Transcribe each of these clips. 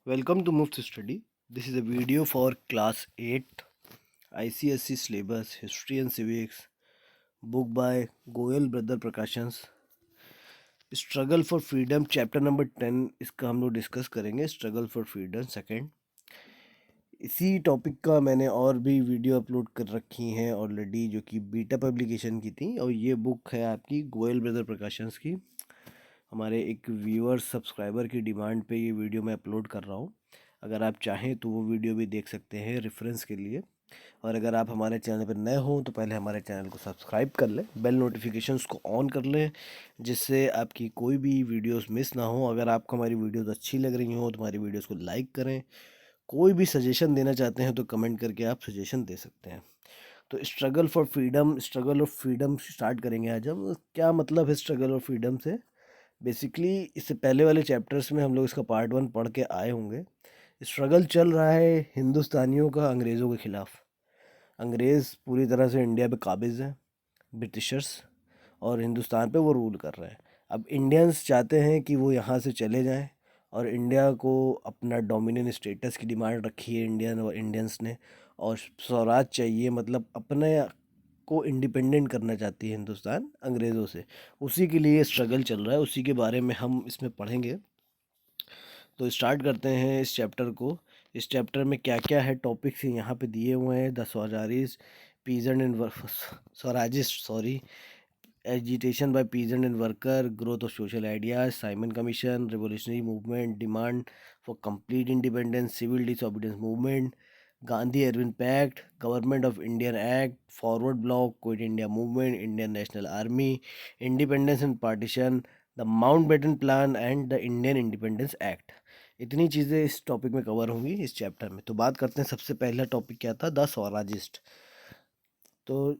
Welcome to Move to Study. This is a video for class 8 ICSE syllabus History and Civics book by Goyal brother Prakashans struggle for freedom chapter number 10 इसका हम लोग discuss करेंगे struggle for freedom second. इसी topic का मैंने और भी video upload कर रखी हैं ऑलरेडी जो कि बीटा पब्लिकेशन की थी और ये बुक है आपकी गोयल ब्रदर प्रकाशंस की। हमारे एक व्यूअर सब्सक्राइबर की डिमांड पे ये वीडियो मैं अपलोड कर रहा हूँ। अगर आप चाहें तो वो वीडियो भी देख सकते हैं रेफरेंस के लिए। और अगर आप हमारे चैनल पर नए हों तो पहले हमारे चैनल को सब्सक्राइब कर लें, बेल नोटिफिकेशंस को ऑन कर लें जिससे आपकी कोई भी वीडियोस मिस ना हो। अगर आपको हमारी वीडियोस अच्छी लग रही हो तो हमारी वीडियोस को लाइक करें। कोई भी सजेशन देना चाहते हैं तो कमेंट करके आप सजेशन दे सकते हैं। तो स्ट्रगल ऑफ फ्रीडम स्टार्ट करेंगे आज हम। क्या मतलब है स्ट्रगल ऑफ फ्रीडम से? बेसिकली इससे पहले वाले चैप्टर्स में हम लोग इसका पार्ट 1 पढ़ के आए होंगे। स्ट्रगल चल रहा है हिंदुस्तानियों का अंग्रेज़ों के ख़िलाफ़। अंग्रेज़ पूरी तरह से इंडिया पे काबिज़ हैं, ब्रिटिशर्स, और हिंदुस्तान पे वो रूल कर रहे हैं। अब इंडियंस चाहते हैं कि वो यहाँ से चले जाएं और इंडिया को अपना डोमिनियन स्टेटस की डिमांड रखी है इंडियंस ने। और स्वराज चाहिए, मतलब अपने को इंडिपेंडेंट करना चाहती है हिंदुस्तान अंग्रेज़ों से। उसी के लिए स्ट्रगल चल रहा है, उसी के बारे में हम इसमें पढ़ेंगे। तो स्टार्ट करते हैं इस चैप्टर को। इस चैप्टर में क्या क्या है टॉपिक्स यहाँ पे दिए हुए हैं। The Swarajist peasant and Swarajist sorry agitation by peasant and worker, growth of social ideas, Simon commission, revolutionary movement, demand for complete independence, civil disobedience movement, Gandhi Irwin pact, government of Indian act, forward bloc, quit India movement, Indian national army, independence and partition, the Mountbatten plan and the Indian independence act. इतनी चीज़ें इस topic में cover होंगी इस chapter में। तो बात करते हैं, सबसे पहला टॉपिक क्या था? The Swarajist. तो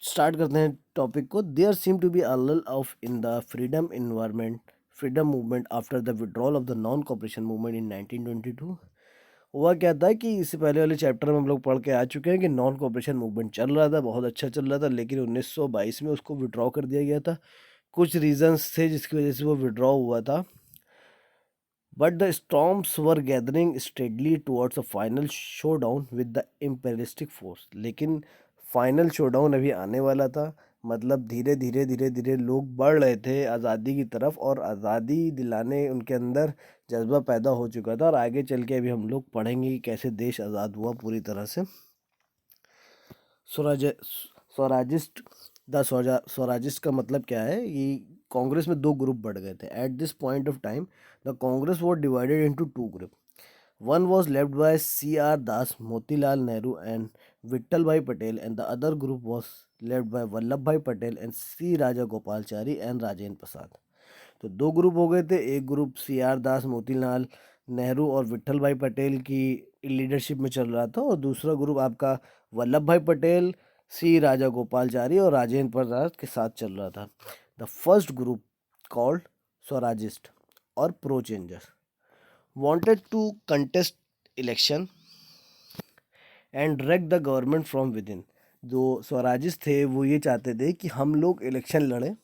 स्टार्ट करते हैं टॉपिक को। There seem to be a lull of in the freedom movement after the withdrawal of the non cooperation movement in 1922। हुआ क्या था कि इससे पहले वाले चैप्टर में हम लोग पढ़ के आ चुके हैं कि नॉन कॉपरेशन मूवमेंट चल रहा था, बहुत अच्छा चल रहा था, लेकिन 1922 में उसको विड्रॉ कर दिया गया था। कुछ रीजंस थे जिसकी वजह से वो विड्रॉ हुआ था। But the storms were gathering steadily towards a final showdown with the imperialistic force. लेकिन फाइनल शोडाउन अभी आने वाला था, मतलब धीरे धीरे लोग बढ़ रहे थे आज़ादी की तरफ, और आज़ादी दिलाने उनके अंदर जज्बा पैदा हो चुका था। और आगे चल के अभी हम लोग पढ़ेंगे कि कैसे देश आज़ाद हुआ पूरी तरह से। स्वराज स्वराजिस्ट स्वराजिस्ट का मतलब क्या है? ये कांग्रेस में दो ग्रुप बढ़ गए थे। At this point of time the Congress was divided into two group. One was left by C.R. Das, Motilal Nehru and Vitthal bhai Patel, and the other group was left by Vallabh bhai Patel and C. Raja Gopalachari and Rajendra Prasad. तो दो ग्रुप हो गए थे। एक ग्रुप C.R. दास, मोतीलाल नेहरू और विट्ठल भाई पटेल की लीडरशिप में चल रहा था, और दूसरा ग्रुप आपका वल्लभ भाई पटेल, C. राजा गोपालचारी और राजेंद्र प्रसाद के साथ चल रहा था। The first group called Swarajist or pro changer wanted to contest election and wreck the government from within। जो स्वराजिस्ट थे वो ये चाहते थे कि हम लोग इलेक्शन लड़ें,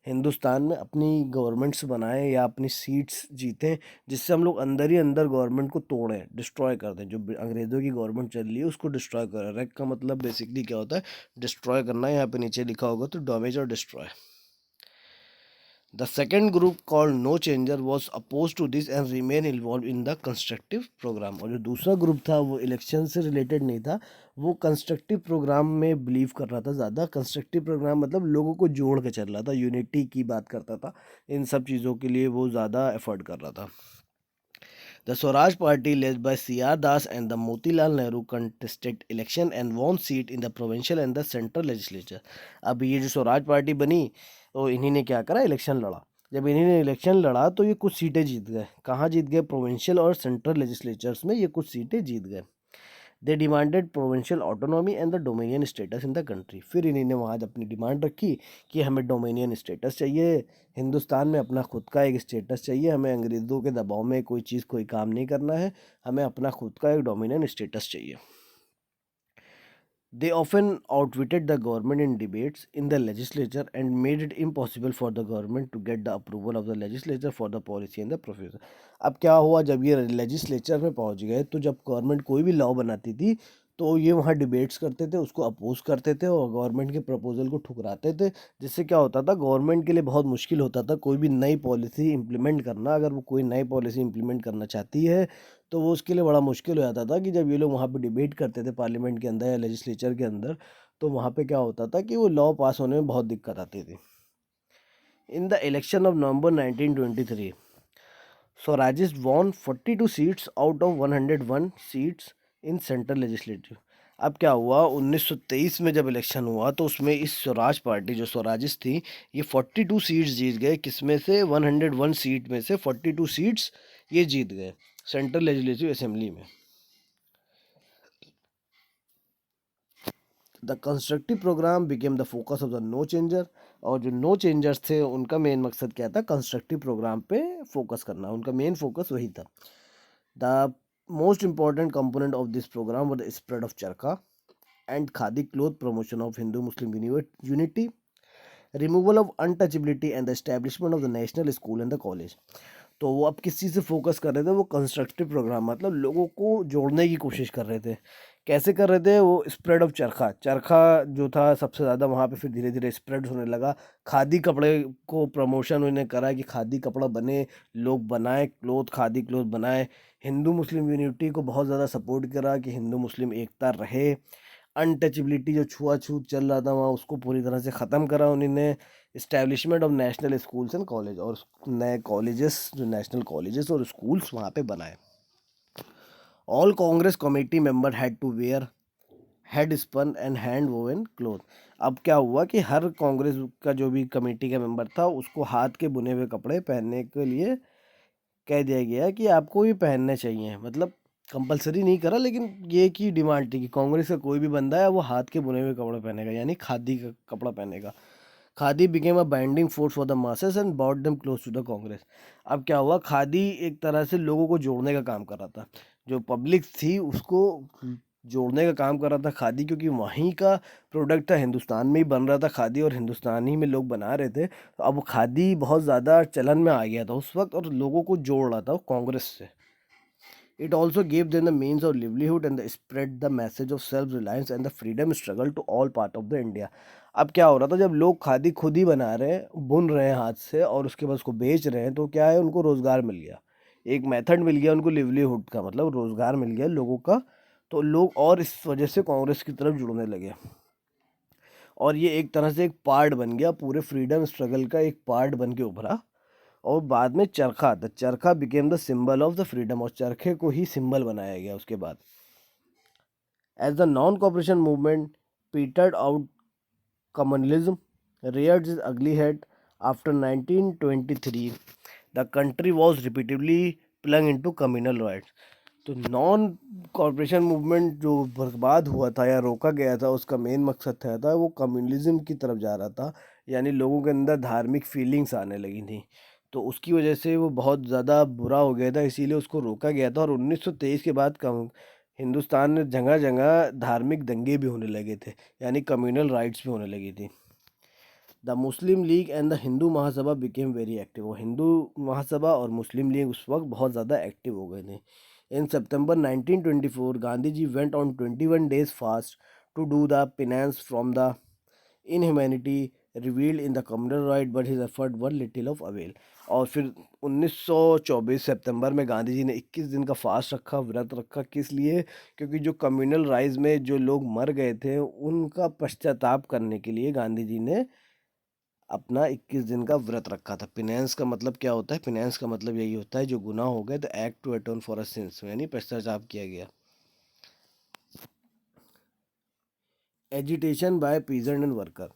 हिंदुस्तान में अपनी गवर्नमेंट्स बनाएं या अपनी सीट्स जीतें, जिससे हम लोग अंदर ही अंदर गवर्नमेंट को तोड़ें, डिस्ट्रॉय कर दें। जो अंग्रेज़ों की गवर्नमेंट चल रही है उसको डिस्ट्रॉय करें। रेक का मतलब बेसिकली क्या होता है? डिस्ट्रॉय करना। यहाँ पे नीचे लिखा होगा तो डैमेज और destroy. The second group called No Changer was opposed to this and remain involved in the constructive program। और जो दूसरा ग्रुप था वो इलेक्शन से रिलेटेड नहीं था, वो कंस्ट्रक्टिव प्रोग्राम में बिलीव कर रहा था ज़्यादा। कंस्ट्रक्टिव प्रोग्राम मतलब लोगों को जोड़ के चल रहा था, यूनिटी की बात करता था, इन सब चीज़ों के लिए वो ज़्यादा एफर्ट कर रहा था। The Swaraj Party led by C.R. Das and the Motilal Nehru contested election and won seat in the provincial and the central legislature। अब ये जो स्वराज पार्टी बनी तो इन्हीं ने क्या करा? इलेक्शन लड़ा। जब इन्हीं ने इलेक्शन लड़ा तो ये कुछ सीटें जीत गए। कहाँ जीत गए? प्रोविंशियल और सेंट्रल लेजिस्लेचर्स में ये कुछ सीटें जीत गए। They demanded provincial autonomy and the dominion status in the country. फिर इन्हीं ने वहाँ अपनी डिमांड रखी कि हमें डोमिनियन स्टेटस चाहिए, हिंदुस्तान में अपना खुद का एक स्टेटस चाहिए, हमें अंग्रेज़ों के दबाव में कोई चीज़ कोई काम नहीं करना है, हमें अपना खुद का एक डोमिनियन स्टेटस चाहिए। They often outwitted the government in debates in the legislature and made it impossible for the government to get the approval of the legislature for the policy and the provision. अब क्या हुआ, जब ये legislature में पहुंच गए तो जब गवर्नमेंट कोई भी लॉ बनाती थी तो ये वहाँ डिबेट्स करते थे, उसको अपोज करते थे और गवर्नमेंट के प्रपोजल को ठुकराते थे, जिससे क्या होता था, गवर्नमेंट के लिए बहुत मुश्किल होता था कोई भी नई पॉलिसी इंप्लीमेंट करना। अगर वो कोई नई पॉलिसी इंप्लीमेंट करना चाहती है तो वो उसके लिए बड़ा मुश्किल हो जाता था कि जब ये लोग वहाँ पे डिबेट करते थे पार्लियामेंट के अंदर या लेजिस्लेचर के अंदर, तो वहाँ पे क्या होता था कि वो लॉ पास होने में बहुत दिक्कत आती थी। In the election of November 1923, Swarajist won 42 seats out of 101 seats in central legislative. अब क्या हुआ, 1923 में जब इलेक्शन हुआ तो उसमें इस स्वराज पार्टी जो स्वराजिस्ट थी, ये 42 सीट्स जीत गए। किसमें से? 101 सीट में से 42 सीट्स ये जीत गए सेंट्रल लेजिस्लेटिव असेंबली में। The constructive programme became the focus of the no changer. और जो नो चेंजर्स थे उनका मेन मकसद क्या था? कंस्ट्रक्टिव प्रोग्राम पे फोकस करना, उनका मेन फोकस वही था। The most important component of this program were the spread of charkha and khadi cloth, promotion of Hindu Muslim unity, removal of untouchability and the establishment of the national school and the college. तो वो अब किस चीज़ से focus कर रहे थे? वो constructive programme, मतलब लोगों को जोड़ने की कोशिश कर रहे थे। कैसे कर रहे थे? वो स्प्रेड ऑफ चरखा, चरखा जो था सबसे ज़्यादा वहाँ पे फिर धीरे धीरे स्प्रेड होने लगा। खादी कपड़े को प्रमोशन उन्होंने करा कि खादी कपड़ा बने, लोग बनाए क्लोथ, खादी क्लोथ बनाए। हिंदू मुस्लिम यूनिटी को बहुत ज़्यादा सपोर्ट करा कि हिंदू मुस्लिम एकता रहे। अनटचेबिलिटी जो छुआछूत चल रहा था वहाँ, उसको पूरी तरह से ख़त्म करा उन्होंने। Establishment of national schools and college, और नए कॉलेजेस, जो नेशनल कॉलेजेस और स्कूल्स वहाँ पे बनाए। All Congress committee member had to wear head spun and hand woven cloth. अब क्या हुआ कि हर कांग्रेस का जो भी कमेटी का मेंबर था उसको हाथ के बुने हुए कपड़े पहनने के लिए कह दिया गया कि आपको ये पहनने चाहिए। मतलब कंपलसरी नहीं करा, लेकिन ये की डिमांड थी कि कांग्रेस का कोई भी बंदा है वो हाथ के बुने हुए कपड़े पहनेगा, यानी खादी का कपड़ा पहनेगा। Khadi became a binding force for the masses and bought them close to the Congress. अब क्या हुआ, खादी एक तरह से लोगों को जोड़ने का काम कर रहा था, जो पब्लिक थी उसको जोड़ने का काम कर रहा था खादी, क्योंकि वहीं का प्रोडक्ट था, हिंदुस्तान में ही बन रहा था खादी और हिंदुस्तान ही में लोग बना रहे थे। तो अब खादी बहुत ज़्यादा चलन में आ गया था उस वक्त और लोगों को जोड़ रहा था कांग्रेस से। It also gave them the means of livelihood and spread the message of self-reliance and the freedom struggle to all part of the India। अब क्या हो रहा था, जब लोग खादी खुद ही बना रहे हैं, बुन रहे हैं हाथ से और उसके बाद उसको बेच रहे हैं, तो क्या है, उनको रोज़गार मिल गया, एक मेथड मिल गया उनको लिवलीहुड का, मतलब रोज़गार मिल गया लोगों का। तो लोग और इस वजह से कांग्रेस की तरफ जुड़ने लगे और ये एक तरह से एक पार्ट बन गया, पूरे फ्रीडम स्ट्रगल का एक पार्ट बन के उभरा। और बाद में चरखा, the charkha became the symbol of the freedom, और चरखे को ही सिंबल बनाया गया उसके बाद। As the non cooperation movement petered out, communalism reared its ugly head after 1923, the country was repeatedly plunged into communal riots। तो नॉन कॉरपोरेशन मूवमेंट जो बर्बाद हुआ था या रोका गया था, उसका मेन मकसद था वो कम्युनलिज्म की तरफ जा रहा था, यानी लोगों के अंदर धार्मिक फीलिंग्स आने लगी थी। तो उसकी वजह से वो बहुत ज़्यादा बुरा हो गया था, इसीलिए उसको रोका गया था। और 1923 के बाद हिंदुस्तान में जगह जगह धार्मिक दंगे भी होने लगे थे, यानी कम्युनल राइट्स भी होने लगी थी। The Muslim league and the Hindu Mahasabha became very active. वो हिंदू महासभा और मुस्लिम लीग उस वक्त बहुत ज़्यादा एक्टिव हो गए थे। In September 1924 Gandhi ji went on 21 days fast to do the penance from the inhumanity revealed in the communal riot, but his effort were little of avail. और फिर 1924 सितंबर में गांधी जी ने 21 दिन का फास्ट रखा, व्रत रखा। किस लिए? क्योंकि जो कम्युनल राइज में जो लोग मर गए थे उनका पश्चाताप करने के लिए गांधी जी ने अपना 21 दिन का व्रत रखा था। पिनेंस का मतलब क्या होता है? पिनेंस का मतलब यही होता है जो गुनाह हो गए तो act to atone for a sins, यानी पश्चाताप किया गया। Agitation by peasant and worker.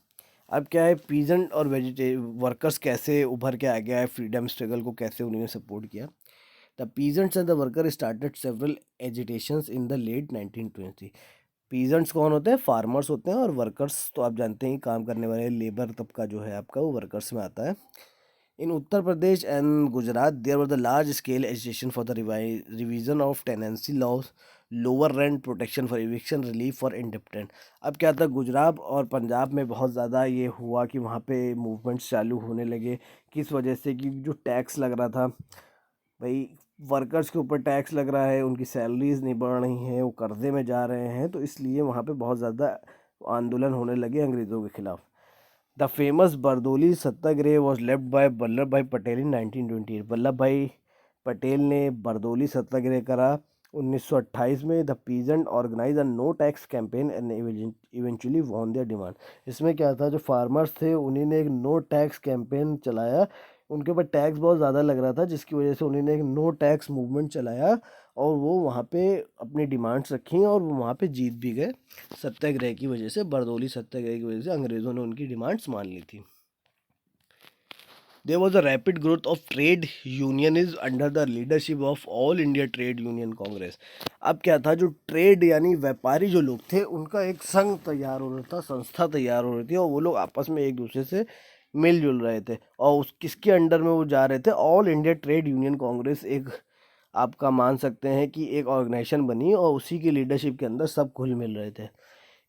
अब क्या है, पीजेंट और वर्कर्स कैसे उभर के आ गया है, फ्रीडम स्ट्रगल को कैसे उन्होंने सपोर्ट किया। The peasants and the worker started several agitations in the late 1920। Peasants कौन होते हैं? फार्मर्स होते हैं, और वर्कर्स तो आप जानते हैं काम करने वाले लेबर तबका जो है आपका, वो वर्कर्स में आता है। In Uttar Pradesh and Gujarat, there was a large scale agitation for the revision of tenancy laws lower rent, protection for eviction, relief for independent. अब क्या था, गुजरात और पंजाब में बहुत ज़्यादा ये हुआ कि वहाँ पे मूवमेंट्स चालू होने लगे। किस वजह से? कि जो टैक्स लग रहा था भाई, वर्कर्स के ऊपर टैक्स लग रहा है, उनकी सैलरीज नहीं बढ़ रही हैं, वो कर्जे में जा रहे हैं, तो इसलिए वहाँ पे बहुत ज़्यादा आंदोलन होने लगे अंग्रेज़ों के खिलाफ। The famous Bardoli Satyagraha was left by Vallabh bhai Patel इन 1928। वल्लभ भाई पटेल ने बरदौली सत्याग्रह करा 1928 में। The peasant organize a no tax campaign and eventually won their demand. इसमें क्या था, जो फार्मर्स थे उन्हीं ने एक नो टैक्स कैंपेन चलाया। उनके ऊपर टैक्स बहुत ज़्यादा लग रहा था, जिसकी वजह से उन्होंने एक नो टैक्स मूवमेंट चलाया और वो वहाँ पे अपनी डिमांड्स रखी और वो वहाँ पे जीत भी गए। सत्याग्रह की वजह से, बरदौली सत्याग्रह की वजह से अंग्रेज़ों ने उनकी डिमांड्स मान ली थी। There was a rapid growth of trade unionism under the leadership of All India Trade Union Congress। अब क्या था, जो ट्रेड यानी व्यापारी जो लोग थे उनका एक संघ तैयार हो रहा था, संस्था तैयार हो रही थी, और वो लोग आपस में एक दूसरे से मिलजुल रहे थे। और उस किसके अंडर में वो जा रहे थे? All India trade union Congress, एक आपका मान सकते हैं कि एक ऑर्गेनाइजेशन बनी और उसी की लीडरशिप के अंदर सब घुल मिल रहे थे।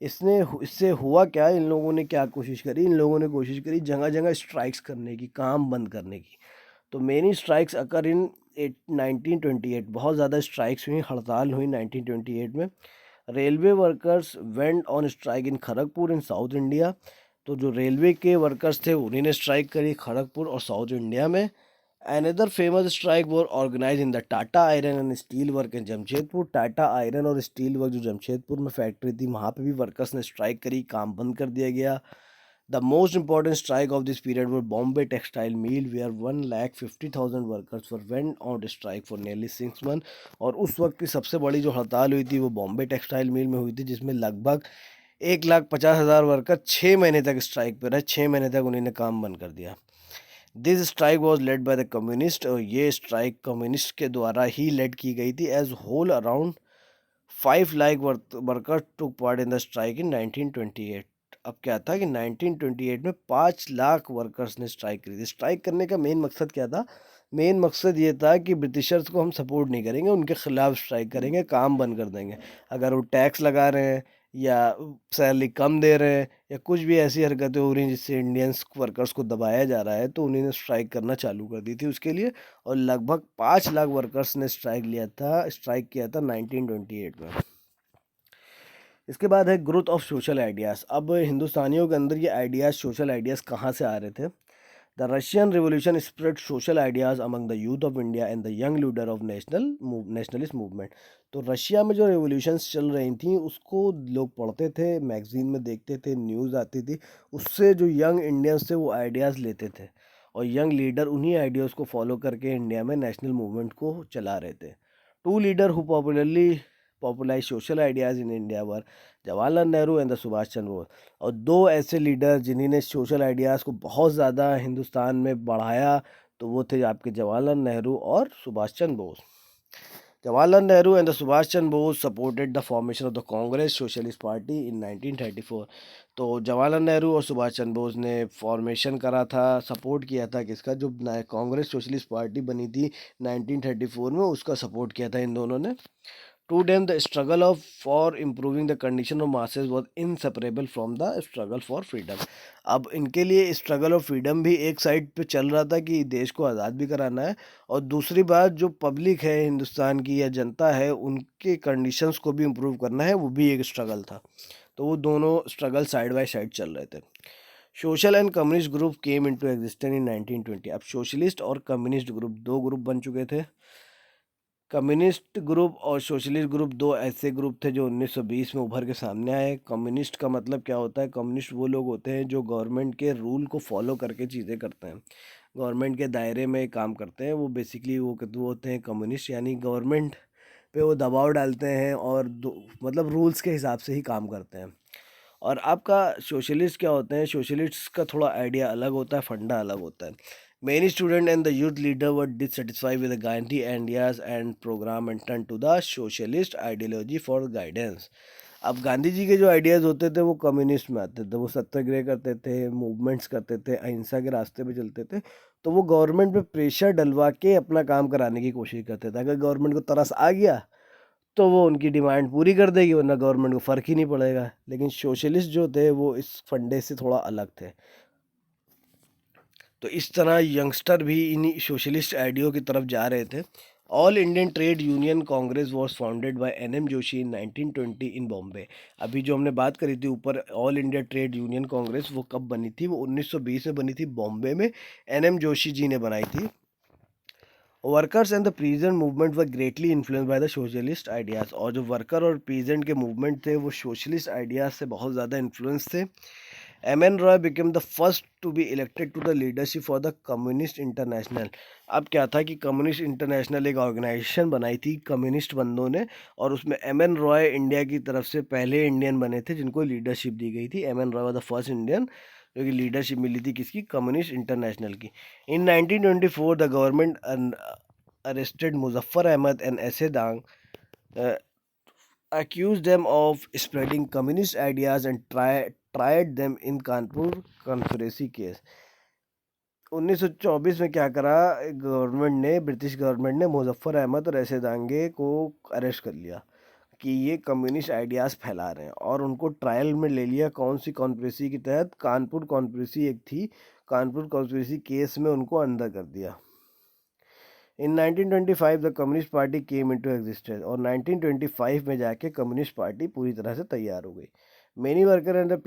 इससे हुआ क्या, इन लोगों ने क्या कोशिश करी? इन लोगों ने कोशिश करी जगह जगह स्ट्राइक्स करने की, काम बंद करने की। तो मेनी स्ट्राइक्स अकर इन 1928। बहुत ज़्यादा स्ट्राइक्स हुई, हड़ताल हुई 1928 में। Railway workers went on strike in Kharagpur in south India. तो जो रेलवे के वर्कर्स थे उन्हीं ने स्ट्राइक करी खड़गपुर और साउथ इंडिया में। Another famous strike war organize in the Tata iron and steel work in Jamshedpur. Tata iron और स्टील वर्क जो जमशेदपुर में फैक्ट्री थी, वहाँ पे भी वर्कर्स ने स्ट्राइक करी, काम बंद कर दिया गया। The most important strike of this period were Bombay textile mill, where 1,50,000 workers were went on strike for nearly 6 month. और उस वक्त की सबसे बड़ी जो हड़ताल हुई थी वो बॉम्बे टेक्सटाइल मिल में हुई थी, जिसमें लगभग 1,50,000 वर्कर 6 महीने तक स्ट्राइक पर रहे। 6 महीने तक उन्होंने काम बंद कर दिया। This strike was led by the communist, और ये स्ट्राइक कम्युनिस्ट के द्वारा ही लेड की गई थी। As whole around 5 lakh workers took part in the strike in 1928। अब क्या था कि 1928 में 5 लाख वर्कर्स ने स्ट्राइक करी थी। स्ट्राइक करने का मेन मकसद क्या था? मेन मकसद ये था कि ब्रिटिशर्स को हम सपोर्ट नहीं करेंगे, उनके खिलाफ स्ट्राइक करेंगे, काम बंद कर देंगे। अगर वो टैक्स लगा रहे हैं या सैलरी कम दे रहे हैं या कुछ भी ऐसी हरकतें हो रही हैं जिससे इंडियंस वर्कर्स को दबाया जा रहा है, तो उन्होंने स्ट्राइक करना चालू कर दी थी उसके लिए। और लगभग 5 लाख वर्कर्स ने स्ट्राइक किया था 1928 में। इसके बाद है ग्रोथ ऑफ सोशल आइडियाज़। अब हिंदुस्तानियों के अंदर ये आइडियाज़, सोशल आइडियाज़ कहाँ से आ रहे थे? The Russian revolution spread social ideas among the youth of India and the young leader of nationalist movement. तो रशिया में जो रिवोल्यूशंस चल रही थी उसको लोग पढ़ते थे, मैगजीन में देखते थे, न्यूज़ आती थी, उससे जो यंग इंडियंस थे वो आइडियाज़ लेते थे और यंग लीडर उन्हीं आइडियाज़ को फॉलो करके इंडिया में नेशनल मूवमेंट को चला रहे थे। Two leader who popularize social ideas in India were Jawaharlal Nehru and the Subhash Chandra Bose. और दो ऐसे लीडर जिन्होंने सोशल आइडियाज़ को बहुत ज़्यादा हिंदुस्तान में बढ़ाया, तो वो थे आपके जवाहरलाल नेहरू और Subhash Chandra Bose. Jawaharlal Nehru and the Subhash Chandra Bose supported the formation of the Congress socialist party in 1934। तो जवाहरलाल नेहरू और सुभाष चंद्र बोस ने फॉर्मेशन करा था, सपोर्ट किया था किसका? जो कांग्रेस सोशलिस्ट पार्टी बनी थी 1934 में, उसका सपोर्ट किया था इन दोनों ने। To them, the struggle for improving the condition of masses was inseparable from the struggle for freedom। अब इनके लिए स्ट्रगल ऑफ फ्रीडम भी एक साइड पे चल रहा था कि देश को आज़ाद भी कराना है, और दूसरी बात जो पब्लिक है हिंदुस्तान की या जनता है उनके कंडीशंस को भी इम्प्रूव करना है, वो भी एक स्ट्रगल था। तो वो दोनों स्ट्रगल साइड बाय साइड चल रहे थे। Social and communist group came into existence in 1920। अब सोशलिस्ट और कम्युनिस्ट ग्रुप दो ग्रुप बन चुके थे। कम्युनिस्ट ग्रुप और सोशलिस्ट ग्रुप दो ऐसे ग्रुप थे जो 1920 में उभर के सामने आए। कम्युनिस्ट का मतलब क्या होता है? कम्युनिस्ट वो लोग होते हैं जो गवर्नमेंट के रूल को फॉलो करके चीज़ें करते हैं, गवर्नमेंट के दायरे में काम करते हैं। वो बेसिकली वो होते हैं कम्युनिस्ट, यानी गवर्नमेंट पे वो दबाव डालते हैं और मतलब रूल्स के हिसाब से ही काम करते हैं। और आपका सोशलिस्ट क्या होते हैं? सोशलिस्ट का थोड़ा आइडिया अलग होता है, फंडा अलग होता है। Many students and the youth leader were dissatisfied with the Gandhi ideas and program and turned to the socialist ideology for guidance। अब गांधी जी के जो आइडियाज़ होते थे वो कम्युनिस्ट में आते थे, वो सत्याग्रह करते थे, मूवमेंट्स करते थे, अहिंसा के रास्ते पे चलते थे। तो वो गवर्नमेंट पे प्रेशर डलवा के अपना काम कराने की कोशिश करते थे। अगर गवर्नमेंट को तरस आ गया तो वो उनकी डिमांड पूरी कर देगी, वरना गवर्नमेंट को फ़र्क ही नहीं पड़ेगा। लेकिन सोशलिस्ट जो थे वो इस फंडे से थोड़ा अलग थे। तो इस तरह यंगस्टर भी इन्हीं सोशलिस्ट आइडियो की तरफ जा रहे थे। All Indian trade union Congress was founded by एन.एम. Joshi in 1920 in Bombay. अभी जो हमने बात करी थी ऊपर, all India trade union Congress, वो कब बनी थी? वो 1920 में बनी थी, बॉम्बे में एन.एम. जोशी जी ने बनाई थी। Workers and the peasant movement were greatly influence by the socialist ideas. और जो वर्कर और पीजेंट के मूवमेंट थे वो सोशलिस्ट आइडियाज़ से बहुत ज़्यादा इन्फ्लुएंस थे। M N. Roy became the first to be elected to the leadership for the communist international. अब क्या था कि कम्युनिस्ट इंटरनेशनल एक ऑर्गेनाइजेशन बनाई थी कम्युनिस्ट बंदों ने, और उसमें एम.एन. रॉय इंडिया की तरफ से पहले इंडियन बने थे जिनको लीडरशिप दी गई थी। M.N.. Roy the first Indian जो कि लीडरशिप मिली थी किसकी? कम्युनिस्ट इंटरनेशनल की। इन 1924 the government arrested Muzaffar Ahmad and S.A. Dang, uh, accused them of spreading communist ideas and tried them in Kanpur conspiracy case। 1924 में क्या करा गवर्नमेंट ने, ब्रिटिश गवर्नमेंट ने मुजफ्फर अहमद और ऐसे दांगे को अरेस्ट कर लिया कि ये कम्युनिस्ट आइडियाज़ फैला रहे हैं, और उनको ट्रायल में ले लिया। कौन सी कॉन्स्पिरेसी के तहत? कानपुर कॉन्स्पिरेसी एक थी, कानपुर कॉन्स्पिरेसी केस में उनको अंदर कर दिया। इन 1925 the communist party came into existence. और 1925 में जाके कम्युनिस्ट पार्टी पूरी तरह से तैयार हो गई। Many worker and the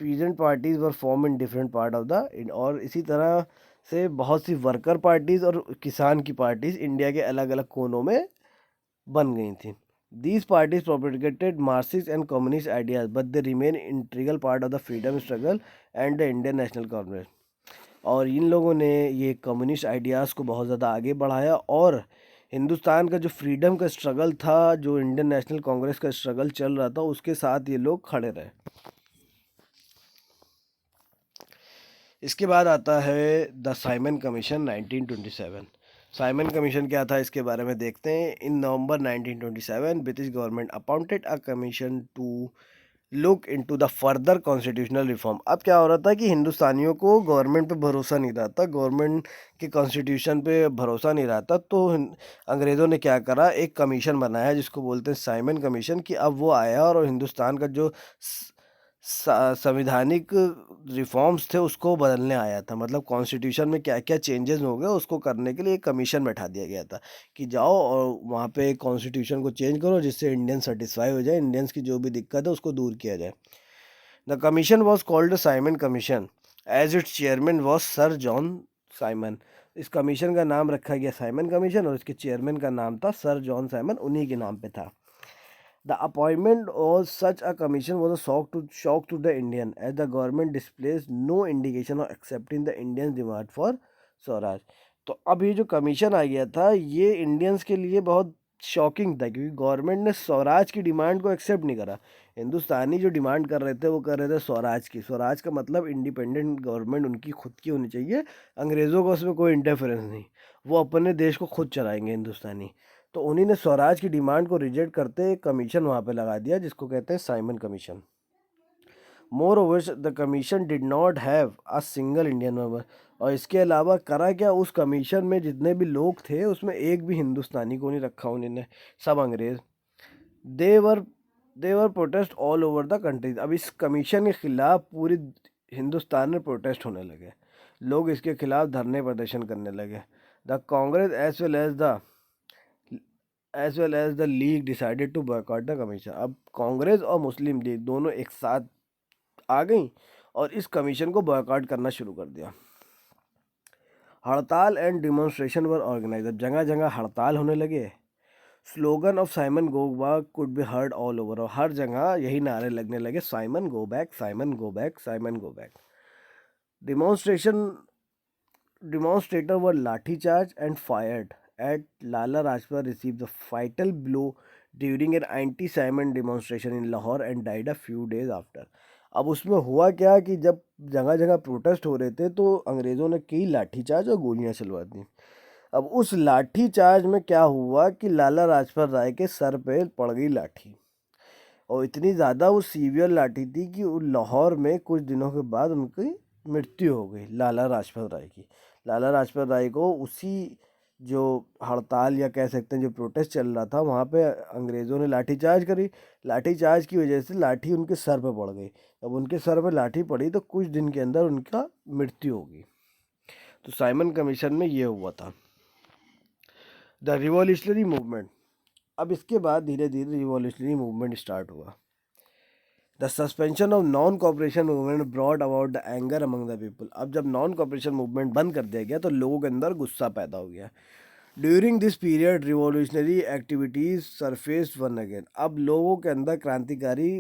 peasant parties were form in different part of the. और इसी तरह से बहुत सी वर्कर पार्टीज और किसान की पार्टीज इंडिया के अलग अलग कोनों में बन गई थी। These parties propagated Marxist and communist ideas, but they remain integral part of the freedom struggle and the Indian National Congress। और इन लोगों ने ये कम्युनिस्ट आइडियाज़ को बहुत ज़्यादा आगे बढ़ाया, और हिंदुस्तान का जो फ्रीडम का स्ट्रगल था, जो इंडियन नेशनल कांग्रेस का स्ट्रगल चल रहा था, उसके साथ ये लोग खड़े रहे। इसके बाद आता है the Simon commission 1927। Simon commission क्या था इसके बारे में देखते हैं। In November 1927 British government appointed a commission to look into the further constitutional reform. अब क्या हो रहा था कि हिंदुस्तानियों को गवर्नमेंट पे भरोसा नहीं रहा था, गवर्नमेंट के कॉन्स्टिट्यूशन पे भरोसा नहीं रहा था, तो अंग्रेज़ों ने क्या करा, एक कमीशन बनाया जिसको बोलते हैं साइमन कमीशन। कि अब वो आया और हिंदुस्तान का जो संविधानिक रिफॉर्म्स थे उसको बदलने आया था। मतलब कॉन्स्टिट्यूशन में क्या क्या चेंजेस हो गए उसको करने के लिए एक कमीशन बैठा दिया गया था कि जाओ और वहाँ पे कॉन्स्टिट्यूशन को चेंज करो जिससे इंडियन सेटिस्फाई हो जाए, इंडियंस की जो भी दिक्कत है उसको दूर किया जाए। The commission was called Simon commission as its chairman was sir John Simon. इस कमीशन का नाम रखा गया साइमन कमीशन, और इसके चेयरमैन का नाम था सर जॉन साइमन, उन्हीं के नाम पे था। The appointment of such a commission was a shock to the Indian, as the government displays no indication of accepting the Indians' demand for Swaraj. तो अब ये जो कमीशन आ गया था ये इंडियंस के लिए बहुत शॉकिंग था, क्योंकि गवर्नमेंट ने स्वराज की डिमांड को एक्सेप्ट नहीं करा। हिंदुस्तानी जो डिमांड कर रहे थे वो कर रहे थे स्वराज की। स्वराज का मतलब इंडिपेंडेंट गवर्नमेंट उनकी खुद की होनी चाहिए, अंग्रेज़ों का उसमें कोई इंटरफेरेंस नहीं, वो अपने देश को खुद चलाएंगे हिंदुस्तानी। तो उन्हीं ने स्वराज की डिमांड को रिजेक्ट करते एक कमीशन वहाँ पे लगा दिया जिसको कहते हैं Simon commission. More over the commission did not have a single Indian member. और इसके अलावा करा क्या, उस कमीशन में जितने भी लोग थे उसमें एक भी हिंदुस्तानी को नहीं रखा उन्होंने, सब अंग्रेज। They were they were protest all over the country. अब इस कमीशन के खिलाफ पूरी हिंदुस्तान में प्रोटेस्ट होने लगे, लोग इसके खिलाफ धरने प्रदर्शन करने लगे। The Congress as well as the league decided to boycott the commission. अब कांग्रेस और मुस्लिम लीग दोनों एक साथ आ गई और इस कमीशन को बॉयकॉट करना शुरू कर दिया। हड़ताल एंड डिमॉन्स्ट्रेशन वर ऑर्गेनाइज। अब जगह जगह हड़ताल होने लगे। Slogan of Simon go back could be heard all over. और हर जगह यही नारे लगने लगे, Simon go back, Simon go back, Simon go back. Demonstrators were lathi-charged and fired at Lala Rajput received the fatal blow during an anti-Simon demonstration in Lahore and died a few days after। अब उसमें हुआ क्या कि जब जगह जगह protest हो रहे थे तो अंग्रेज़ों ने कई लाठीचार्ज और गोलियां चलवा दी। अब उस लाठीचार्ज में क्या हुआ कि लाला राजपत राय के सर पे पड़ गई लाठी, और इतनी ज़्यादा वो सीवियर लाठी थी कि लाहौर में कुछ दिनों के बाद उनकी मृत्यु हो गई लाला लाजपत राय की। लाला लाजपत राय को उसी जो हड़ताल या कह सकते हैं जो प्रोटेस्ट चल रहा था, वहाँ पे अंग्रेज़ों ने लाठीचार्ज करी। लाठीचार्ज की वजह से लाठी उनके सर पे पड़ गई। अब उनके सर पे लाठी पड़ी तो कुछ दिन के अंदर उनका मृत्यु हो गई। तो साइमन कमीशन में ये हुआ था। The revolutionary movement. अब इसके बाद धीरे धीरे रिवॉल्यूशनरी मूवमेंट स्टार्ट हुआ। The suspension of non cooperation movement broad about the anger among the people. अब जब नॉन कॉपरेशन मूवमेंट बंद कर दिया गया तो लोगों के अंदर गुस्सा पैदा हो गया। During this period revolutionary activities surfaced one again. अब लोगों के अंदर क्रांतिकारी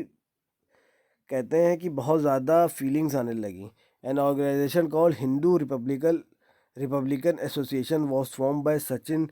कहते हैं कि बहुत ज़्यादा फीलिंग्स आने लगी। An organization called Hindu republican association was form by Sachin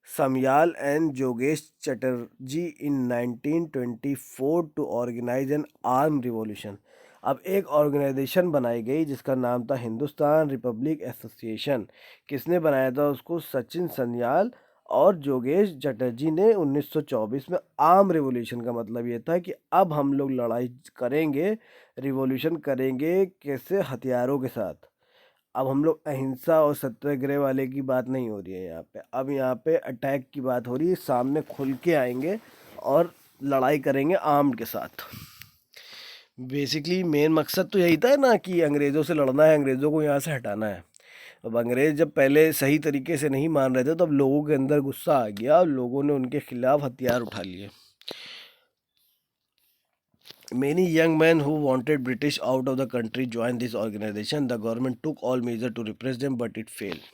Sanyal and जोगेश Chatterjee in 1924 to organize an arm revolution. अब एक ऑर्गेनाइजेशन बनाई गई जिसका नाम था हिंदुस्तान रिपब्लिक एसोसिएशन। किसने बनाया था उसको? सचिन सन्याल और जोगेश चटर्जी ने 1924 में। आर्म रिवॉल्यूशन का मतलब ये था कि अब हम लोग लड़ाई करेंगे, रिवॉल्यूशन करेंगे, कैसे? हथियारों के साथ। अब हम लोग अहिंसा और सत्याग्रह वाले की बात नहीं हो रही है यहाँ पे। अब यहाँ पे अटैक की बात हो रही है, सामने खुल के आएंगे और लड़ाई करेंगे आर्म्ड के साथ। बेसिकली मेन मकसद तो यही था ना कि अंग्रेज़ों से लड़ना है, अंग्रेज़ों को यहाँ से हटाना है। अब अंग्रेज़ जब पहले सही तरीके से नहीं मान रहे थे तो अब लोगों के अंदर गुस्सा आ गया और लोगों ने उनके खिलाफ हथियार उठा लिए। Many young men who wanted British out of the country joined this organization. The government took all measures to repress them, but it failed.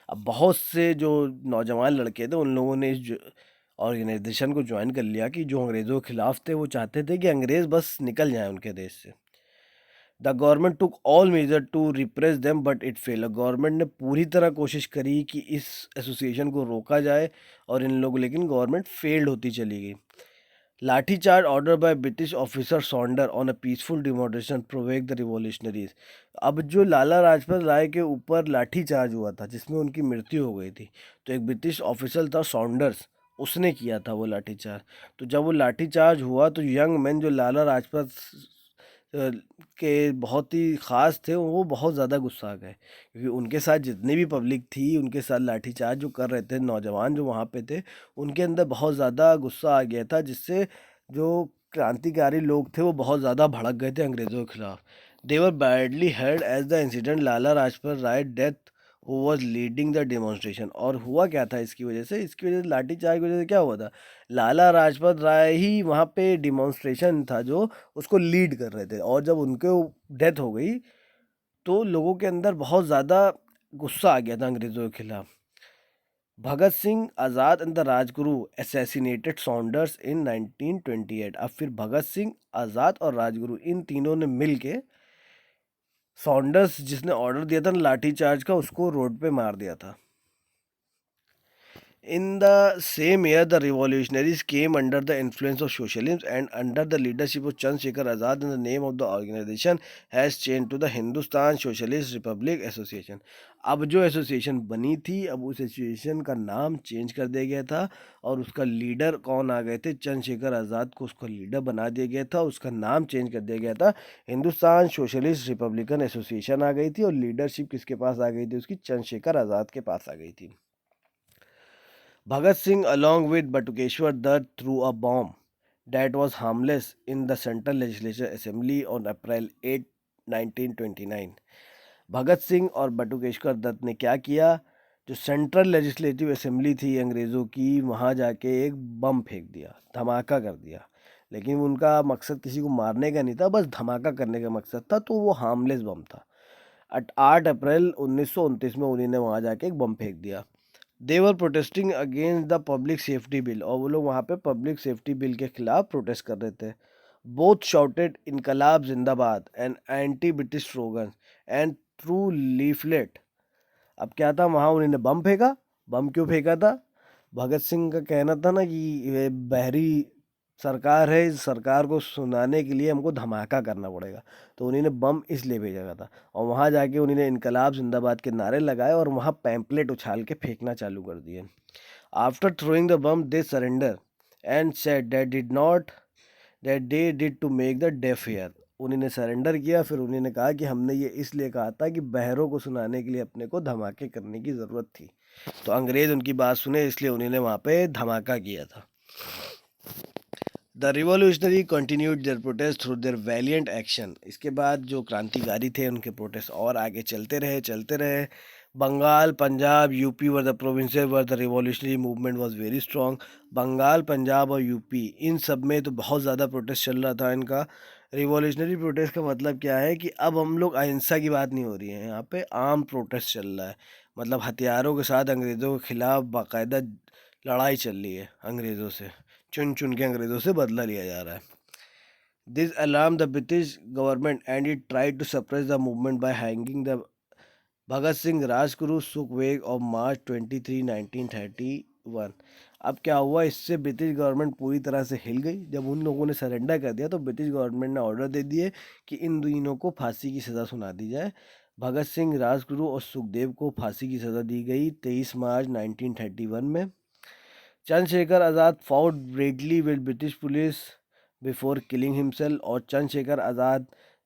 अब बहुत से जो नौजवान लड़के थे उन लोगों ने इस ऑर्गेनाइजेशन को ज्वाइन कर लिया कि जो अंग्रेज़ों के खिलाफ थे। वो चाहते थे कि अंग्रेज़ बस निकल जाएं उनके देश से। The government took all major to repress them but it fail. Government ने पूरी तरह कोशिश करी कि इस एसोसिएशन को रोका जाए और इन लोगों, लेकिन गवर्नमेंट फेल्ड होती चली गई। Lathi charge order by British officer Saunder on a peaceful demonstration provoke the revolutionaries. अब जो लाला लाजपत राय के ऊपर लाठीचार्ज हुआ था जिसमें उनकी मृत्यु हो गई थी, तो एक ब्रिटिश ऑफिसर था सॉन्डर्स, उसने किया था वो लाठीचार्ज। तो जब वो लाठीचार्ज हुआ तो यंग मैन जो लाला लाजपत के बहुत ही ख़ास थे वो बहुत ज़्यादा गुस्सा आ गए, क्योंकि उनके साथ जितनी भी पब्लिक थी उनके साथ लाठीचार्ज जो कर रहे थे नौजवान जो वहाँ पे थे, उनके अंदर बहुत ज़्यादा गुस्सा आ गया था, जिससे जो क्रांतिकारी लोग थे वो बहुत ज़्यादा भड़क गए थे अंग्रेज़ों के खिलाफ। They were badly hurt as the incident Lala Lajpat Rai death who was leading the demonstration. और हुआ क्या था इसकी वजह से? इसकी वजह से लाठीचार्ज की वजह से क्या हुआ था? लाला लाजपत राय ही वहाँ पे डिमॉन्स्ट्रेशन था जो उसको लीड कर रहे थे, और जब उनके डेथ हो गई तो लोगों के अंदर बहुत ज़्यादा गुस्सा आ गया था अंग्रेज़ों के खिलाफ। Bhagat Singh Azad and the Rajguru assassinated Saunders in 1928। अब फिर भगत सिंह, आज़ाद और राजगुरु इन तीनों ने मिल के सॉन्डर्स जिसने ऑर्डर दिया था लाठीचार्ज का उसको रोड पे मार दिया था। In the same year, the revolutionaries came under the influence of socialism and under the leadership of Chandrasekhar Azad, and the name of the organization has changed to the Hindustan Socialist Republic Association. अब जो association बनी थी, अब उस association का नाम change कर दिया गया था और उसका लीडर कौन आ गए थे? चंद्रशेखर आज़ाद को उसका लीडर बना दिया गया था, उसका नाम चेंज कर दिया गया था, हिंदुस्तान सोशलिस्ट रिपब्लिकन एसोसिएशन आ गई थी और लीडरशिप किसके पास आ गई थी? उसकी चंद्रशेखर आज़ाद के पास आ गई थी। Bhagat Singh, along with Batukeshwar Dutt, threw a bomb that was harmless in the Central Legislature Assembly on April 8, 1929. Bhagat Singh और बटुकेश्वर दत्त ने क्या किया? जो सेंट्रल लेजिस्लेटिव असेंबली थी अंग्रेज़ों की, वहाँ जाके एक बम फेंक दिया, धमाका कर दिया। लेकिन उनका मकसद किसी को मारने का नहीं था, बस धमाका करने का मकसद था, तो वो हार्मलेस बम था। 8 अप्रैल 1929 में उन्होंने वहाँ जाके एक बम फेंक दिया। They were protesting against the public safety bill, और वो लोग वहाँ पे पब्लिक सेफ्टी बिल के खिलाफ प्रोटेस्ट कर रहे थे। बोथ शाउटेड इनकलाब जिंदाबाद and anti British slogan and through leaflet. अब क्या था वहाँ? उन्होंने बम फेंका। बम क्यों फेंका था? भगत सिंह का कहना था ना कि ये बहरी सरकार है, इस सरकार को सुनाने के लिए हमको धमाका करना पड़ेगा, तो उन्होंने बम इसलिए भेजा था। और वहाँ जाके उन्होंने इनकलाब जिंदाबाद के नारे लगाए और वहाँ पैम्पलेट उछाल के फेंकना चालू कर दिए। After throwing the bomb they surrender and said that they did to make the deaf hear. उन्होंने सरेंडर किया, फिर उन्होंने कहा कि हमने ये इसलिए कहा था कि बहरों को सुनाने के लिए अपने को धमाके करने की ज़रूरत थी। तो अंग्रेज़ उनकी बात सुने, इसलिए उन्होंने वहाँ पे धमाका किया था। The revolutionary continued their protest through their valiant action. इसके बाद जो क्रांतिकारी थे उनके प्रोटेस्ट और आगे चलते रहे। Bengal, Punjab, UP were the provinces where the revolutionary movement was very strong. Bengal, Punjab और यूपी इन सब में तो बहुत ज़्यादा प्रोटेस्ट चल रहा था इनका। रिवॉल्यूशनरी प्रोटेस्ट का मतलब क्या है कि अब हम लोग अहिंसा की बात नहीं हो रही है, यहाँ पे आर्म प्रोटेस्ट चल रहा है। मतलब हथियारों के साथ अंग्रेज़ों के खिलाफ बाकायदा लड़ाई चल रही है। अंग्रेज़ों से चुन चुन के अंग्रेज़ों से बदला लिया जा रहा है। This alarm the British government and it try to suppress the movement by hanging the Bhagat Singh, Rajguru, Sukhdev of March 23, 1931। अब क्या हुआ, इससे ब्रिटिश गवर्नमेंट पूरी तरह से हिल गई। जब उन लोगों ने सरेंडर कर दिया तो ब्रिटिश गवर्नमेंट ने ऑर्डर दे दिए कि इन तीनों को फांसी की सज़ा सुना दी जाए। भगत सिंह, राजगुरु और सुखदेव को फांसी की सज़ा दी गई 23 मार्च 1931 में। Chandrashekhar Azad fought bravely with British police before killing himself. और चंद्रशेखर आज़ाद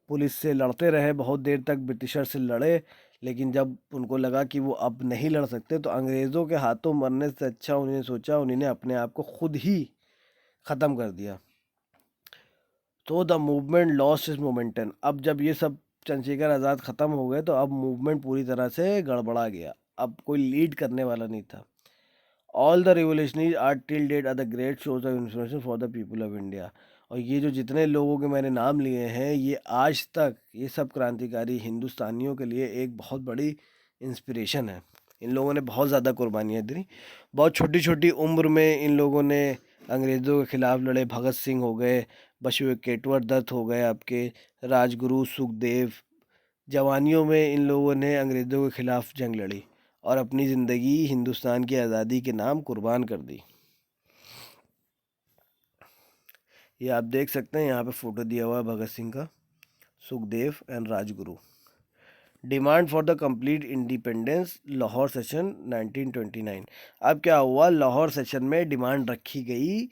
पुलिस से लड़ते रहे, बहुत देर तक ब्रिटिशर से लड़े, लेकिन जब उनको लगा कि वो अब नहीं लड़ सकते तो अंग्रेज़ों के हाथों मरने से अच्छा उन्होंने सोचा उन्होंने अपने आप को खुद ही ख़त्म कर दिया। तो the movement lost is momentum. अब जब ये सब चंद्रशेखर आज़ाद ख़त्म हो गए तो अब मूवमेंट पूरी तरह से गड़बड़ा गया, अब कोई लीड करने वाला नहीं था। All the revolutionaries are till date are the great source of inspiration for the people of India. और ये जो जितने लोगों के मैंने नाम लिए हैं, ये आज तक ये सब क्रांतिकारी हिंदुस्तानियों के लिए एक बहुत बड़ी इंस्पिरेशन है। इन लोगों ने बहुत ज़्यादा कुर्बानियाँ दी। बहुत छोटी छोटी उम्र में इन लोगों ने अंग्रेज़ों के ख़िलाफ़ लड़े। भगत सिंह हो गए, बसवेश्वर दत्त हो गए, आपके राजगुरु, सुखदेव। जवानियों में इन लोगों ने अंग्रेज़ों के ख़िलाफ़ जंग लड़ी और अपनी ज़िंदगी हिंदुस्तान की आज़ादी के नाम कुर्बान कर दी। ये आप देख सकते हैं, यहाँ पे फ़ोटो दिया हुआ है भगत सिंह का, Sukhdev and Rajguru. Demand for the complete independence, Lahore session 1929। अब क्या हुआ, लाहौर सेशन में डिमांड रखी गई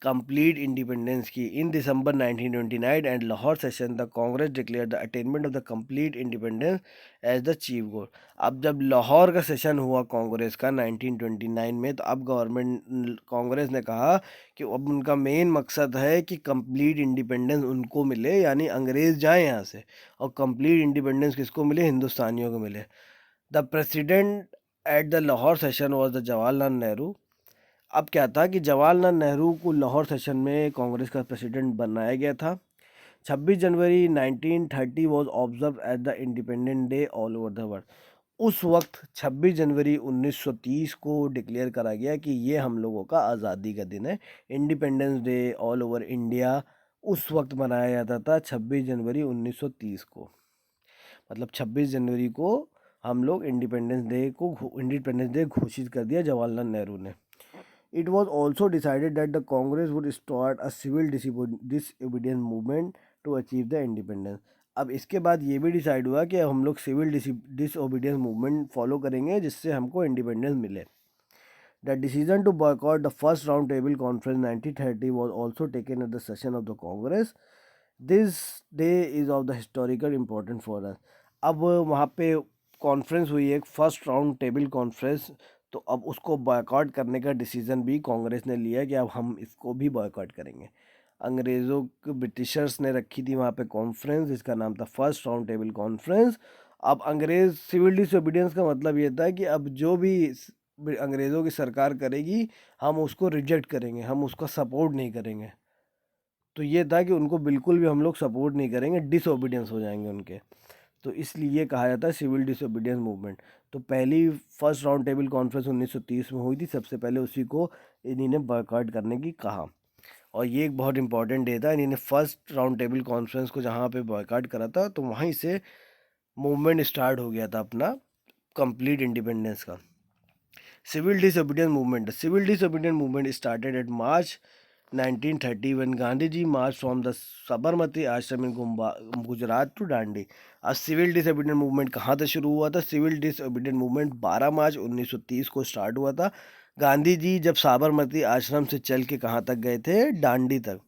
कंप्लीट इंडिपेंडेंस की। In December 1929 and Lahore session the Congress declare the attainment of the complete independence as the chief goal. अब जब लाहौर का सेशन हुआ कांग्रेस का 1929 में, तो अब गवर्नमेंट कांग्रेस ने कहा कि अब उनका मेन मकसद है कि कंप्लीट इंडिपेंडेंस उनको मिले, यानी अंग्रेज़ जाएं यहाँ से, और कंप्लीट इंडिपेंडेंस किसको मिले, हिंदुस्तानियों को मिले। The president at the Lahore session was the Jawaharlal Nehru. अब क्या था कि जवाहरलाल नेहरू को लाहौर सेशन में कांग्रेस का प्रेसिडेंट बनाया गया था। 26 January 1930 was observe as the independent day all over the world. उस वक्त 26 जनवरी 1930 को डिक्लेयर करा गया कि ये हम लोगों का आज़ादी का दिन है। Independence day all over India उस वक्त मनाया जाता था 26 जनवरी 1930 को। मतलब 26 जनवरी को हम लोग इंडिपेंडेंस डे घोषित कर दिया जवाहरलाल नेहरू ने। It was also decided that the Congress would start a civil disobedience movement to achieve the independence. अब इसके बाद ये भी डिसाइड हुआ कि हम लोग सिविल डिसओबीडियंस मूवमेंट फॉलो करेंगे जिससे हमको इंडिपेंडेंस मिले। The decision to boycott the first round table conference 1930 was also taken at the session of the Congress. This day is of the historical importance for us. अब वहाँ पे conference हुई एक first round table conference, तो अब उसको boycott करने का डिसीज़न भी कांग्रेस ने लिया कि अब हम इसको भी बॉयकॉट करेंगे। अंग्रेज़ों के ब्रिटिशर्स ने रखी थी वहाँ पे कॉन्फ्रेंस, जिसका नाम था फर्स्ट राउंड टेबल कॉन्फ्रेंस। अब अंग्रेज़ सिविल डिसोबीडियंस का मतलब ये था कि अब जो भी अंग्रेज़ों की सरकार करेगी हम उसको रिजेक्ट करेंगे, हम उसका सपोर्ट नहीं करेंगे। तो ये था कि उनको बिल्कुल भी हम लोग सपोर्ट नहीं करेंगे, डिसओबीडियंस हो जाएंगे उनके। तो इसलिए कहा जाता है सिविल डिसोबीडियंस मूवमेंट। तो पहली फर्स्ट राउंड टेबल कॉन्फ्रेंस 1930 में हुई थी, सबसे पहले उसी को इन्हीं बॉयकॉट करने की कहा। और ये एक बहुत इंपॉर्टेंट डे था, इन्हीं फर्स्ट राउंड टेबल कॉन्फ्रेंस को जहाँ पे बॉयकॉट करा था, तो वहीं से मूवमेंट स्टार्ट हो गया था अपना कंप्लीट इंडिपेंडेंस का। Civil disobedience movement, civil disobedience movement started at March 1930 when Gandhi ji march from the Sabarmati ashram in Gujarat to Dandi. आज सिविल डिसोबीडियंट मूवमेंट कहाँ से शुरू हुआ था? सिविल डिसोबीडियंट मूवमेंट 12 मार्च 1930 को स्टार्ट हुआ था। गांधी जी जब साबरमती आश्रम से चल के कहाँ तक गए थे? दांडी तक।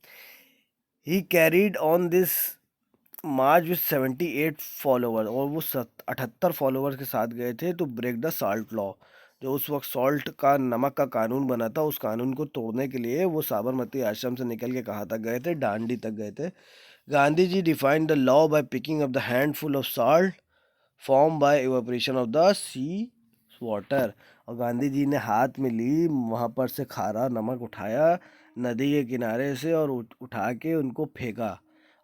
He carried on this march with 78 follower, और वो 78 फॉलोअर्स के साथ गए थे to break the salt law, जो उस वक्त सॉल्ट का, नमक का कानून बना था, उस कानून को तोड़ने के लिए वो साबरमती आश्रम से निकल के कहाँ तक गए थे? दांडी तक गए थे। Gandhi ji defied the law by picking up the handful of salt form by evaporation of the sea water. और गांधी जी ने हाथ में ली, वहाँ पर से खारा नमक उठाया नदी के किनारे से और उठा के उनको फेंका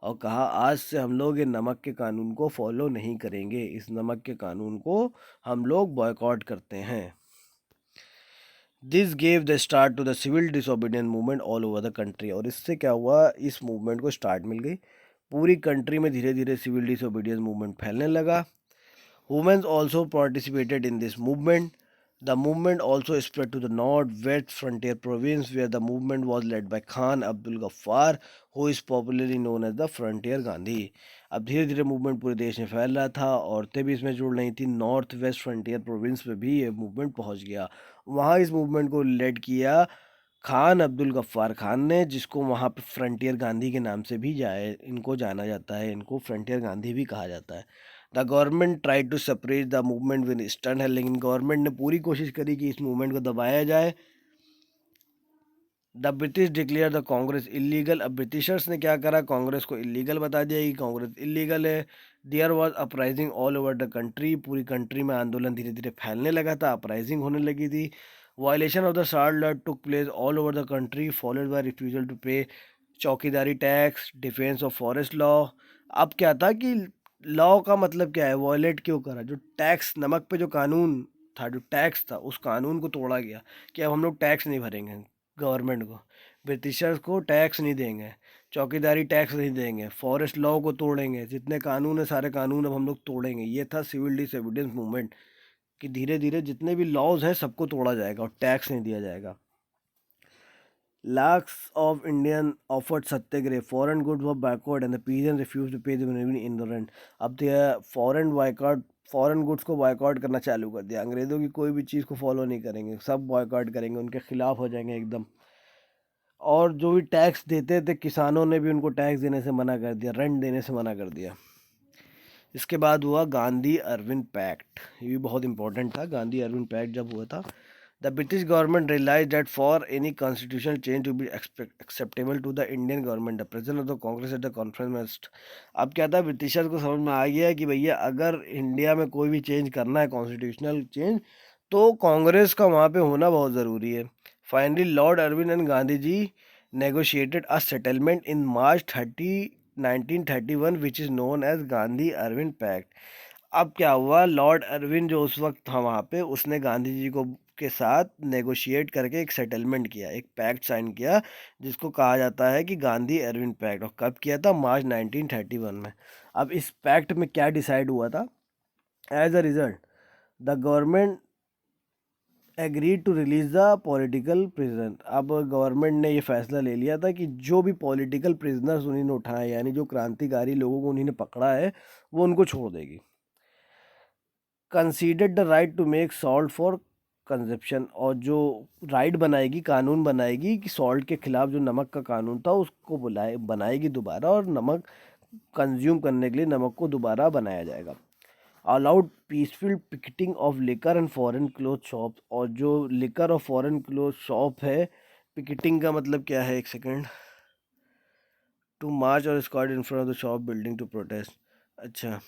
और कहा आज से हम लोग ये नमक के कानून को फॉलो नहीं करेंगे, इस नमक के कानून को हम लोग बॉयकॉट करते हैं। This gave the start to the civil disobedience movement all over the country. और इससे क्या हुआ, इस मूवमेंट को स्टार्ट मिल गई। पूरी कंट्री में धीरे धीरे सिविल डिसोबीडियंस मूवमेंट फैलने लगा। Women also participated in this movement. The movement also spread to the north-west frontier province, where the movement was led by Khan Abdul Ghaffar, who is popularly known as the Frontier Gandhi. अब धीरे धीरे movement पूरे देश में फैल रहा था, औरतें भी इसमें जुड़ रही थी। नॉर्थ वेस्ट फ्रंटियर प्रोविंस में भी ये मूवमेंट पहुंच गया। वहाँ इस मूवमेंट को लेड किया खान अब्दुल गफ्फार खान ने, जिसको वहाँ पे फ्रंटियर गांधी के नाम से भी इनको जाना जाता है, इनको फ्रंटियर गांधी भी कहा जाता है। The government try to suppress the movement with eastern help, लेकिन गवर्नमेंट ने पूरी कोशिश करी कि इस मूवमेंट को दबाया जाए। The British declare the Congress illegal. अब ब्रिटिशर्स ने क्या करा, कांग्रेस को इलीगल बता दिया कि कांग्रेस इलीगल है। There was uprising all over the country, पूरी कंट्री में आंदोलन धीरे धीरे फैलने लगा था, अपराइजिंग होने लगी थी। Violation of the salt law took place all over the country followed by refusal to pay chowkidari tax, defence of forest law. अब क्या था कि लॉ का मतलब क्या है, वॉयलेट क्यों करा, जो टैक्स नमक पे जो कानून था, जो टैक्स था, उस कानून को तोड़ा गया कि अब हम लोग टैक्स नहीं भरेंगे, गवर्नमेंट को, ब्रिटिशर्स को टैक्स नहीं देंगे, चौकीदारी टैक्स नहीं देंगे, फॉरेस्ट लॉ को तोड़ेंगे, जितने कानून है सारे कानून अब हम लोग तोड़ेंगे। ये था सिविल डिसोबीडियंस मूवमेंट कि धीरे धीरे जितने भी लॉज हैं सबको तोड़ा जाएगा और टैक्स नहीं दिया जाएगा। Lakhs of Indian offered satyagraha. Foreign goods were boycotted and the peasants refused to pay them even in the rent. अब तो फॉरेन गुड्स को बॉयकॉट करना चालू कर दिया। अंग्रेज़ों की कोई भी चीज़ को फॉलो नहीं करेंगे, सब बॉयकॉट करेंगे, उनके खिलाफ हो जाएंगे एकदम। और जो भी टैक्स देते थे किसानों ने भी उनको टैक्स देने से मना कर दिया, रेंट देने से मना कर दिया। इसके बाद हुआ गांधी अरविंद पैक्ट। ये भी बहुत इंपॉर्टेंट था। गांधी अरविंद पैक्ट जब हुआ था, the British government realise that for any constitutional change to be acceptable to the Indian government the president of the Congress at the conference में। अब क्या था, ब्रिटिशर्स को समझ में आ गया कि भैया अगर इंडिया में कोई भी चेंज करना है, कॉन्स्टिट्यूशनल चेंज, तो कांग्रेस का वहाँ पे होना बहुत ज़रूरी है। Finally Lord Irwin and Gandhi ji negotiated a settlement in March 1931 which is known as Gandhi Irwin pact. अब क्या हुआ, लॉर्ड अरविंद जो उस वक्त था वहाँ पे, उसने गांधी जी को के साथ नेगोशिएट करके एक सेटलमेंट किया, एक पैक्ट साइन किया, जिसको कहा जाता है कि गांधी अरविंद पैक्ट। और कब किया था, मार्च 1931 में। अब इस पैक्ट में क्या डिसाइड हुआ था, as a result the government agreed to release the political prisoner. अब गवर्नमेंट ने ये फैसला ले लिया था कि जो भी पॉलिटिकल प्रिजनर्स उन्होंने उठाए, यानी जो क्रांतिकारी लोगों को उन्होंने पकड़ा है, वो उनको छोड़ देगी। Considered the right to make salt for consumption. और जो राइट बनाएगी, कानून बनाएगी कि सॉल्ट के खिलाफ जो नमक का कानून था उसको बनाएगी दोबारा, और नमक कंज्यूम करने के लिए नमक को दोबारा बनाया जाएगा। Allowed peaceful picketing of liquor and foreign cloth shop. और जो लिकर और फॉरेन क्लोथ शॉप है, पिकेटिंग का मतलब क्या है, एक सेकेंड, टू मार्च और squad in front of the shop building to protest. अच्छा,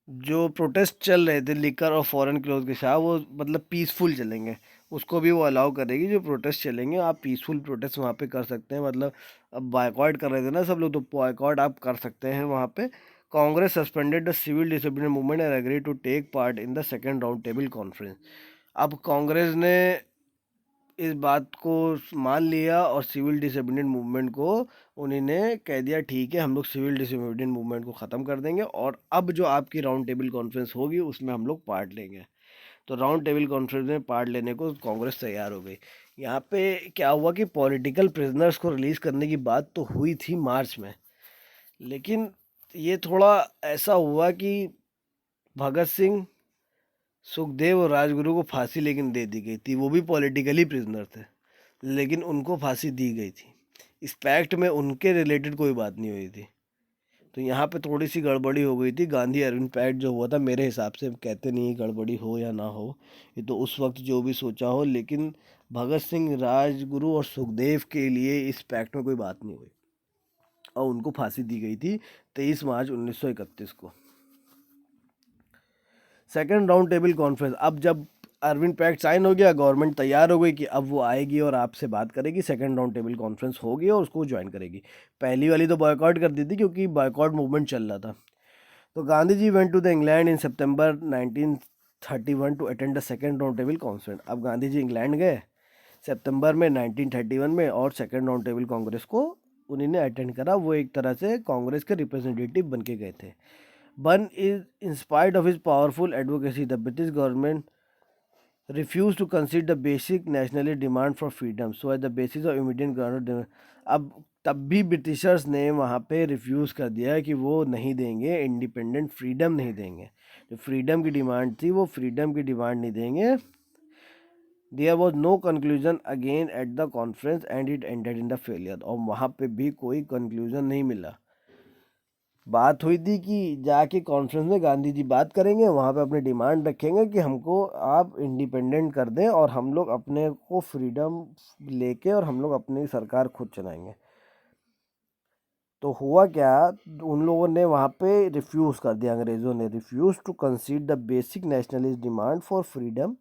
जो प्रोटेस्ट चल रहे थे लिकर और फॉरेन क्लोथ के साथ, वो मतलब पीसफुल चलेंगे, उसको भी वो अलाउ करेगी। जो प्रोटेस्ट चलेंगे, आप पीसफुल प्रोटेस्ट वहाँ पे कर सकते हैं। मतलब अब बॉयकॉट कर रहे थे ना सब लोग, तो बॉयकॉट आप कर सकते हैं वहाँ पे। Congress suspended the civil disobedience movement and agree to take part in the second round table conference. अब कांग्रेस ने इस बात को मान लिया और सिविल डिसोबीडियंस मूवमेंट को उन्होंने कह दिया, ठीक है हम लोग सिविल डिसोबीडियंस मूवमेंट को ख़त्म कर देंगे, और अब जो आपकी राउंड टेबल कॉन्फ्रेंस होगी उसमें हम लोग पार्ट लेंगे। तो राउंड टेबल कॉन्फ्रेंस में पार्ट लेने को कांग्रेस तैयार हो गई। यहाँ पे क्या हुआ कि पॉलिटिकल प्रिजनर्स को रिलीज़ करने की बात तो हुई थी मार्च में, लेकिन ये थोड़ा ऐसा हुआ कि भगत सिंह, सुखदेव और राजगुरु को फांसी लेकिन दे दी गई थी। वो भी पॉलिटिकली प्रिजनर थे, लेकिन उनको फांसी दी गई थी। इस पैक्ट में उनके रिलेटेड कोई बात नहीं हुई थी। तो यहाँ पे थोड़ी सी गड़बड़ी हो गई थी। गांधी अरविंद पैक्ट जो हुआ था, मेरे हिसाब से, कहते नहीं गड़बड़ी हो या ना हो, ये तो उस वक्त जो भी सोचा हो, लेकिन भगत सिंह, राजगुरु और सुखदेव के लिए इस पैक्ट में कोई बात नहीं हुई और उनको फांसी दी गई थी 23 मार्च 1931 को। Second round table conference. अब जब अरविंद पैक्ट साइन हो गया, गवर्नमेंट तैयार हो गई कि अब वो आएगी और आपसे बात करेगी, सेकेंड राउंड टेबल कॉन्फ्रेंस होगी और उसको ज्वाइन करेगी। पहली वाली तो बॉयकॉट कर दी थी क्योंकि बॉयकॉट मूवमेंट चल रहा था। तो Gandhi ji went to the England in September 1931 to attend the second round table conference. अब गांधी जी इंग्लैंड गए सितंबर में 1931 में और सेकेंड राउंड टेबल कांग्रेस को उन्हीं ने अटेंड करा। वो एक तरह से कांग्रेस के रिप्रेजेंटेटिव बन के गए थे। बन is in spite of his powerful advocacy the British government refused to concede the basic nationalist demand for freedom so as the basis of immediate government। अब तब भी ब्रिटिशर्स ने वहाँ पे रिफ्यूज़ कर दिया कि वो नहीं देंगे इंडिपेंडेंट फ्रीडम, नहीं देंगे। जो फ्रीडम की डिमांड थी वो फ्रीडम की डिमांड नहीं देंगे। There was no conclusion again at the conference and it ended in the failure. और वहाँ पे भी कोई कंक्लूजन नहीं मिला। बात हुई थी कि जाके कॉन्फ्रेंस में गांधी जी बात करेंगे, वहाँ पे अपनी डिमांड रखेंगे कि हमको आप इंडिपेंडेंट कर दें और हम लोग अपने को फ्रीडम लेके और हम लोग अपनी सरकार खुद चलाएंगे। तो हुआ क्या, उन लोगों ने वहाँ पे रिफ्यूज़ कर दिया, अंग्रेज़ों ने refuse to concede the basic nationalist demand for freedom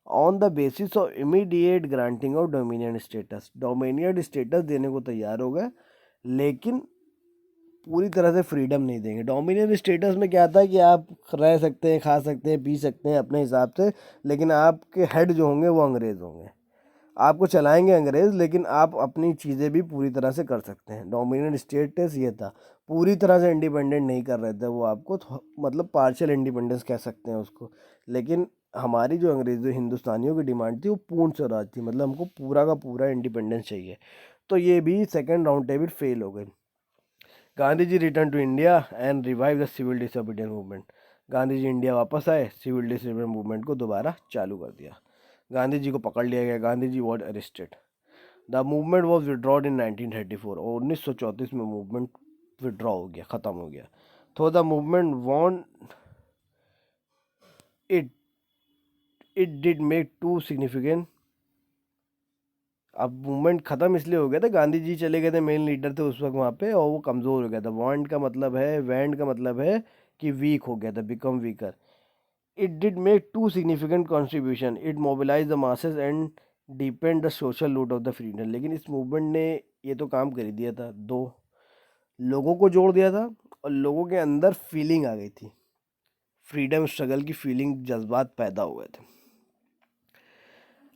on the basis of immediate granting of dominion status. Dominion status देने को तैयार हो गए, लेकिन पूरी तरह से फ्रीडम नहीं देंगे। डोमिनियन स्टेटस में क्या था कि आप रह सकते हैं, खा सकते हैं, पी सकते हैं अपने हिसाब से, लेकिन आपके हेड जो होंगे वो अंग्रेज़ होंगे। आपको चलाएंगे अंग्रेज़, लेकिन आप अपनी चीज़ें भी पूरी तरह से कर सकते हैं। डोमिनियन स्टेटस ये था, पूरी तरह से इंडिपेंडेंट नहीं कर रहे थे वो आपको, मतलब पार्शियल इंडिपेंडेंस कह सकते हैं उसको। लेकिन हमारी जो अंग्रेज़ों हिंदुस्तानियों की डिमांड थी वो पूर्ण स्वराज थी, मतलब हमको पूरा का पूरा इंडिपेंडेंस चाहिए। तो ये भी सेकेंड राउंड टेबल फेल हो गई। Gandhi ji return to India and revive the civil disobedience movement. Gandhi ji India वापस आए, सिविल डिसोबीडियंस मूवमेंट को दोबारा चालू कर दिया। गांधी जी को पकड़ लिया गया, Gandhi ji was arrested. The movement was withdrawn in 1934 और 1934 में मूवमेंट विड्रॉ हो गया, ख़त्म हो गया। तो the movement won it it did make to significant. अब मूवमेंट ख़त्म इसलिए हो गया था, गांधी जी चले गए थे, मेन लीडर थे उस वक्त वहाँ पे, और वो कमज़ोर हो गया था। वॉन्ट का मतलब है, वैंड का मतलब है कि वीक हो गया था, become weaker. It did make to significant contribution, it mobilise the masses and depend the social root of the freedom. लेकिन इस मूवमेंट ने ये तो काम कर दिया था, दो लोगों को जोड़ दिया था और लोगों के अंदर फीलिंग आ गई थी, फ्रीडम स्ट्रगल की फीलिंग, जज्बात पैदा हुए थे।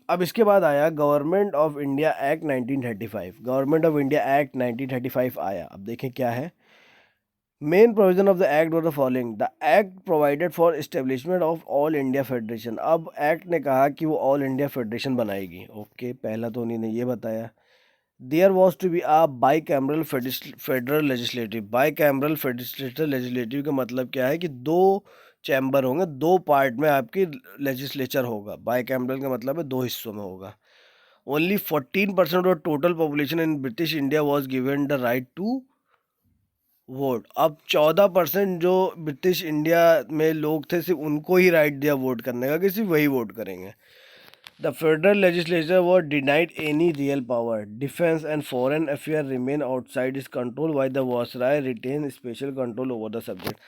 अब इसके बाद आया government of India act 1935। Government of India act 1935 आया। अब देखें क्या है। Main provision of the act were the following. The act provided for establishment of all India federation. अब एक्ट ने कहा कि वो ऑल इंडिया फेडरेशन बनाएगी। ओके, पहला तो उन्हीं ने ये बताया। There was to be a bicameral federal legislative. Bicameral federal legislative का मतलब क्या है कि दो चैम्बर होंगे, दो पार्ट में आपकी लेजिस्लेचर होगा। बाई कैमरल का मतलब है दो हिस्सों में होगा। Only 14% of total population in British India was given the right to vote. अब 14% जो ब्रिटिश इंडिया में लोग थे, सिर्फ उनको ही राइट दिया वोट करने का, कि सिर्फ वही वोट करेंगे। The federal legislature was denied any real power. Defence and foreign affair remain outside its control, while the viceroy retain special control over the subject.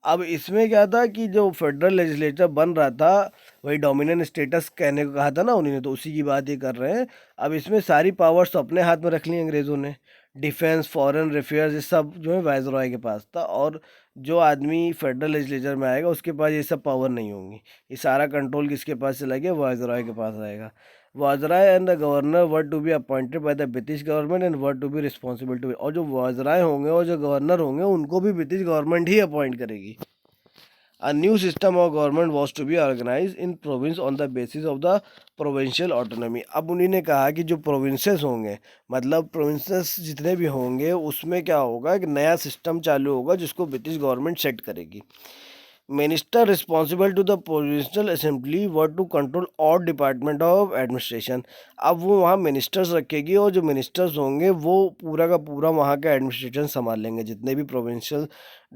अब इसमें क्या था कि जो फेडरल लेजिस्लेचर बन रहा था, वही डोमिनियन स्टेटस कहने को कहा था ना उन्होंने, तो उसी की बात ये कर रहे हैं। अब इसमें सारी पावर्स तो अपने हाथ में रख ली अंग्रेज़ों ने। डिफेंस, फॉरेन अफेयर्स, ये सब जो है वायसरॉय के पास था, और जो आदमी फेडरल लेजिस्लेचर में आएगा उसके पास ये सब पावर नहीं होंगी। ये सारा कंट्रोल किसके पास चला गया, वायसरॉय के पास आएगा। Viceroy and the governor were to be appointed by the British government and were to be responsible to. और जो वायसरॉय होंगे और जो गवर्नर होंगे उनको भी ब्रिटिश गवर्नमेंट ही अपॉइंट करेगी। A new system of government was to be organized in province on the basis of the provincial autonomy। अब उन्हीं ने कहा कि जो प्रोविंसेस होंगे, मतलब प्रोविंसेस जितने भी होंगे, उसमें क्या होगा, एक नया सिस्टम चालू होगा जिसको ब्रिटिश गवर्नमेंट सेट करेगी। Minister responsible to the provincial assembly were to control all department of administration. अब वो वहाँ मिनिस्टर्स रखेगी और जो मिनिस्टर्स होंगे वो पूरा का पूरा वहाँ का एडमिनिस्ट्रेशन संभाल लेंगे। जितने भी प्रोविंशियल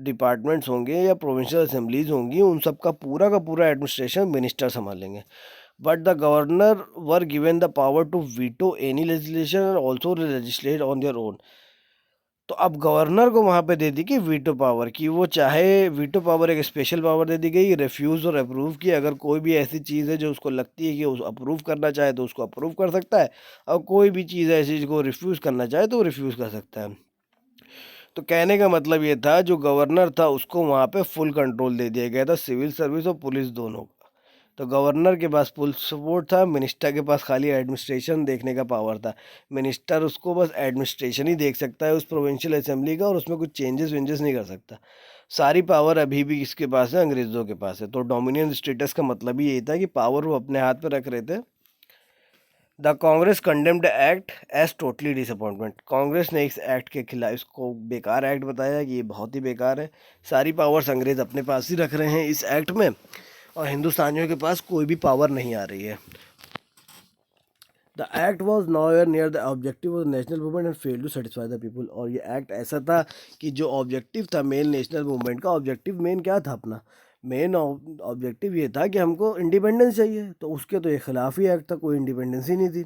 डिपार्टमेंट्स होंगे या प्रोविंशियल असेंबलीज होंगी उन सब का पूरा एडमिनिस्ट्रेशन मिनिस्टर संभाल लेंगे। But the governor were given the power to veto any legislation और also legislate on their own. तो अब गवर्नर को वहाँ पे दे दी कि वीटो पावर की, वो चाहे वीटो पावर एक स्पेशल पावर दे दी गई, रिफ्यूज़ और अप्रूव की। अगर कोई भी ऐसी चीज़ है जो उसको लगती है कि उस अप्रूव करना चाहे तो उसको अप्रूव कर सकता है, और कोई भी चीज़ ऐसी जिसको रिफ्यूज़ करना चाहे तो वो रिफ्यूज़ कर सकता है। तो कहने का मतलब ये था जो गवर्नर था उसको वहाँ पे फुल कंट्रोल दे दिया गया था, सिविल सर्विस और पुलिस दोनों का। तो गवर्नर के पास फुल सपोर्ट था, मिनिस्टर के पास खाली एडमिनिस्ट्रेशन देखने का पावर था। मिनिस्टर उसको बस एडमिनिस्ट्रेशन ही देख सकता है उस प्रोविंशियल असेंबली का, और उसमें कुछ चेंजेस वेंजेस नहीं कर सकता। सारी पावर अभी भी किसके पास है? अंग्रेज़ों के पास है। तो डोमिनियन स्टेटस का मतलब ही यही था कि पावर वो अपने हाथ पर रख रहे थे। The Congress condemned act as totally disappointment. Congress ने इस एक्ट के खिलाफ इसको बेकार एक्ट बताया कि ये बहुत ही बेकार है। सारी पावर्स अंग्रेज़ अपने पास ही रख रहे हैं इस एक्ट में, और हिंदुस्तानियों के पास कोई भी पावर नहीं आ रही है। The act was nowhere near the objective of national movement and fail to satisfy the people. और ये एक्ट ऐसा था कि जो ऑब्जेक्टिव था मेन नेशनल मूवमेंट का, ऑब्जेक्टिव मेन क्या था अपना? मेन ऑब्जेक्टिव ये था कि हमको इंडिपेंडेंस चाहिए, तो उसके तो ये खिलाफ ही एक्ट था, कोई इंडिपेंडेंस ही नहीं थी।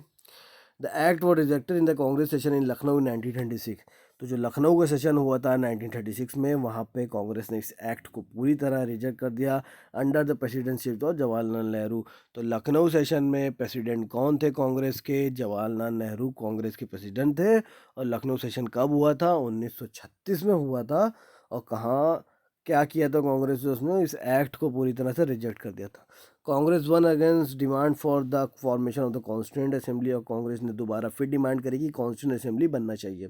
The act was rejected in the Congress session in Lucknow 1936। तो जो लखनऊ का सेशन हुआ था 1936 में, वहाँ पे कांग्रेस ने इस एक्ट को पूरी तरह रिजेक्ट कर दिया under the presidentship of Jawaharlal Nehru. तो लखनऊ सेशन में प्रेसिडेंट कौन थे कांग्रेस के? जवाहरलाल नेहरू कांग्रेस के प्रेसिडेंट थे। और लखनऊ सेशन कब हुआ था? 1936 में हुआ था। और कहाँ क्या किया था कांग्रेस ने? उसने इस एक्ट को पूरी तरह से रिजेक्ट कर दिया था। Congress one against demand for the formation of the constituent assembly. और कांग्रेस ने दोबारा फिर डिमांड करी कि कॉन्स्टिट्यूंट असेंबली बनना चाहिए।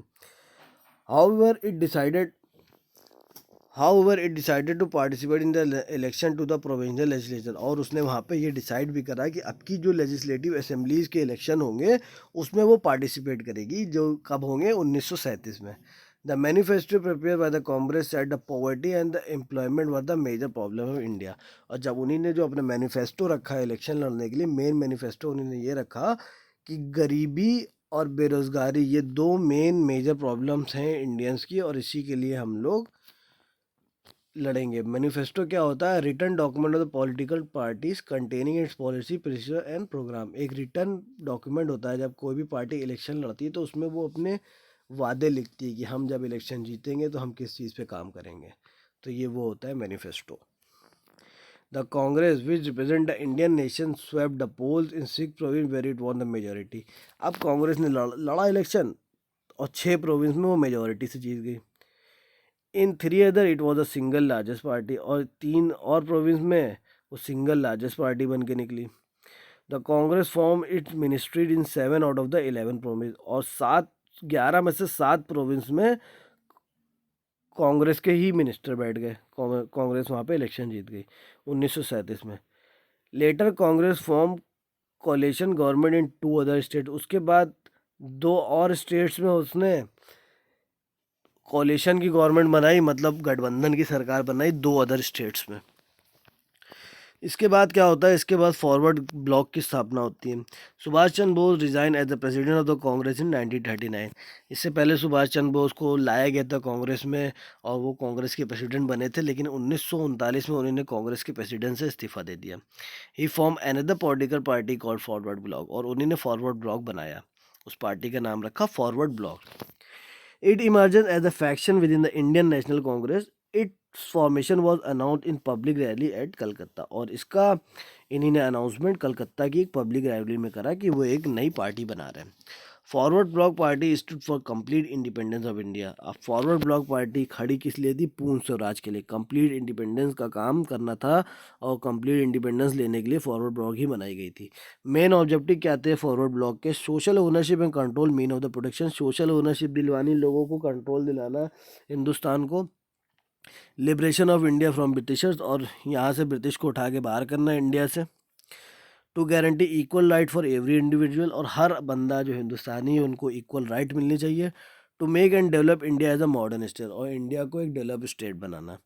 However, it decided to participate in the election to the provincial legislature. और उसने वहाँ पे ये डिसाइड भी करा कि अब की जो लेजिस्लेटिव असेंबलीज के इलेक्शन होंगे उसमें वो पार्टिसिपेट करेगी, जो कब होंगे? 1937 में। The manifesto prepare by the Congress said the poverty and the employment were the major problem of India. और जब उन्हीं ने जो अपना मैनिफेस्टो रखा है इलेक्शन लड़ने के लिए, मेन मैनिफेस्टो उन्होंने ये रखा कि गरीबी और बेरोज़गारी ये दो मेन मेजर प्रॉब्लम्स हैं इंडियंस की, और इसी के लिए हम लोग लड़ेंगे। मैनिफेस्टो क्या होता है? Written document of the political parties containing its policy procedure and programme. एक रिटर्न डॉक्यूमेंट होता है जब कोई भी पार्टी इलेक्शन लड़ती है, तो उसमें वो अपने वादे लिखती है कि हम जब इलेक्शन जीतेंगे तो हम किस चीज़ पे काम करेंगे। तो ये वो होता है manifesto. The Congress which represent the Indian nation swept the polls in 6 province where it won the majority. अब कांग्रेस ने लड़ा इलेक्शन और 6 प्रोविंस में वो मेजोरिटी से जीत गई। इन 3 other it was a single largest party. और 3 और प्रोविंस में वो सिंगल लार्जेस्ट पार्टी बन के निकली। The Congress form it's ministry in 7 out of the 11 province. और 11 में से 7 प्रोविंस में कांग्रेस के ही मिनिस्टर बैठ गए। कांग्रेस वहाँ पे इलेक्शन जीत गई 1937 में। Later Congress form coalition government in 2 other state. उसके बाद 2 और स्टेट्स में उसने कोalition की गवर्नमेंट बनाई, मतलब गठबंधन की सरकार बनाई 2 अदर स्टेट्स में। इसके बाद क्या होता है? इसके बाद फॉरवर्ड ब्लॉक की स्थापना होती है। Subhash Chandra Bose resign as the president of the Congress in 1939। इससे पहले सुभाष चंद्र बोस को लाया गया था कांग्रेस में और वो कांग्रेस के प्रेसिडेंट बने थे, लेकिन 1939 में उन्होंने कांग्रेस के प्रेसिडेंट से इस्तीफा दे दिया। He form another political party called forward bloc. और उन्होंने फॉरवर्ड ब्लॉक बनाया, उस पार्टी का नाम रखा forward block. It emerged as a faction within the Indian National Congress. Its formation was announced in public rally at Calcutta. और इसका इन्हीं ने अनाउंसमेंट कलकत्ता की एक पब्लिक रैली में करा कि वो एक नई पार्टी बना रहे हैं। Forward block party stood for complete independence of India. अब फॉरवर्ड ब्लॉक पार्टी खड़ी किस लिए थी? पूर्ण स्वराज के लिए। कंप्लीट इंडिपेंडेंस का काम करना था और कंप्लीट इंडिपेंडेंस लेने के लिए फॉरवर्ड ब्लॉक ही बनाई गई थी। मेन ऑब्जेक्टिव क्या थे फॉरवर्ड ब्लॉक के? Social ownership and control mean of the protection. Social ownership दिलवानी, लोगों को कंट्रोल दिलाना हिंदुस्तान को। Liberation of India from britishers. और यहाँ से ब्रिटिश को उठा के बाहर करना इंडिया से। To guarantee equal right for every individual. और हर बंदा जो हिंदुस्तानी है उनको इक्वल राइट मिलनी चाहिए। To make and develop India as a modern state. और इंडिया को एक डेवलप स्टेट बनाना।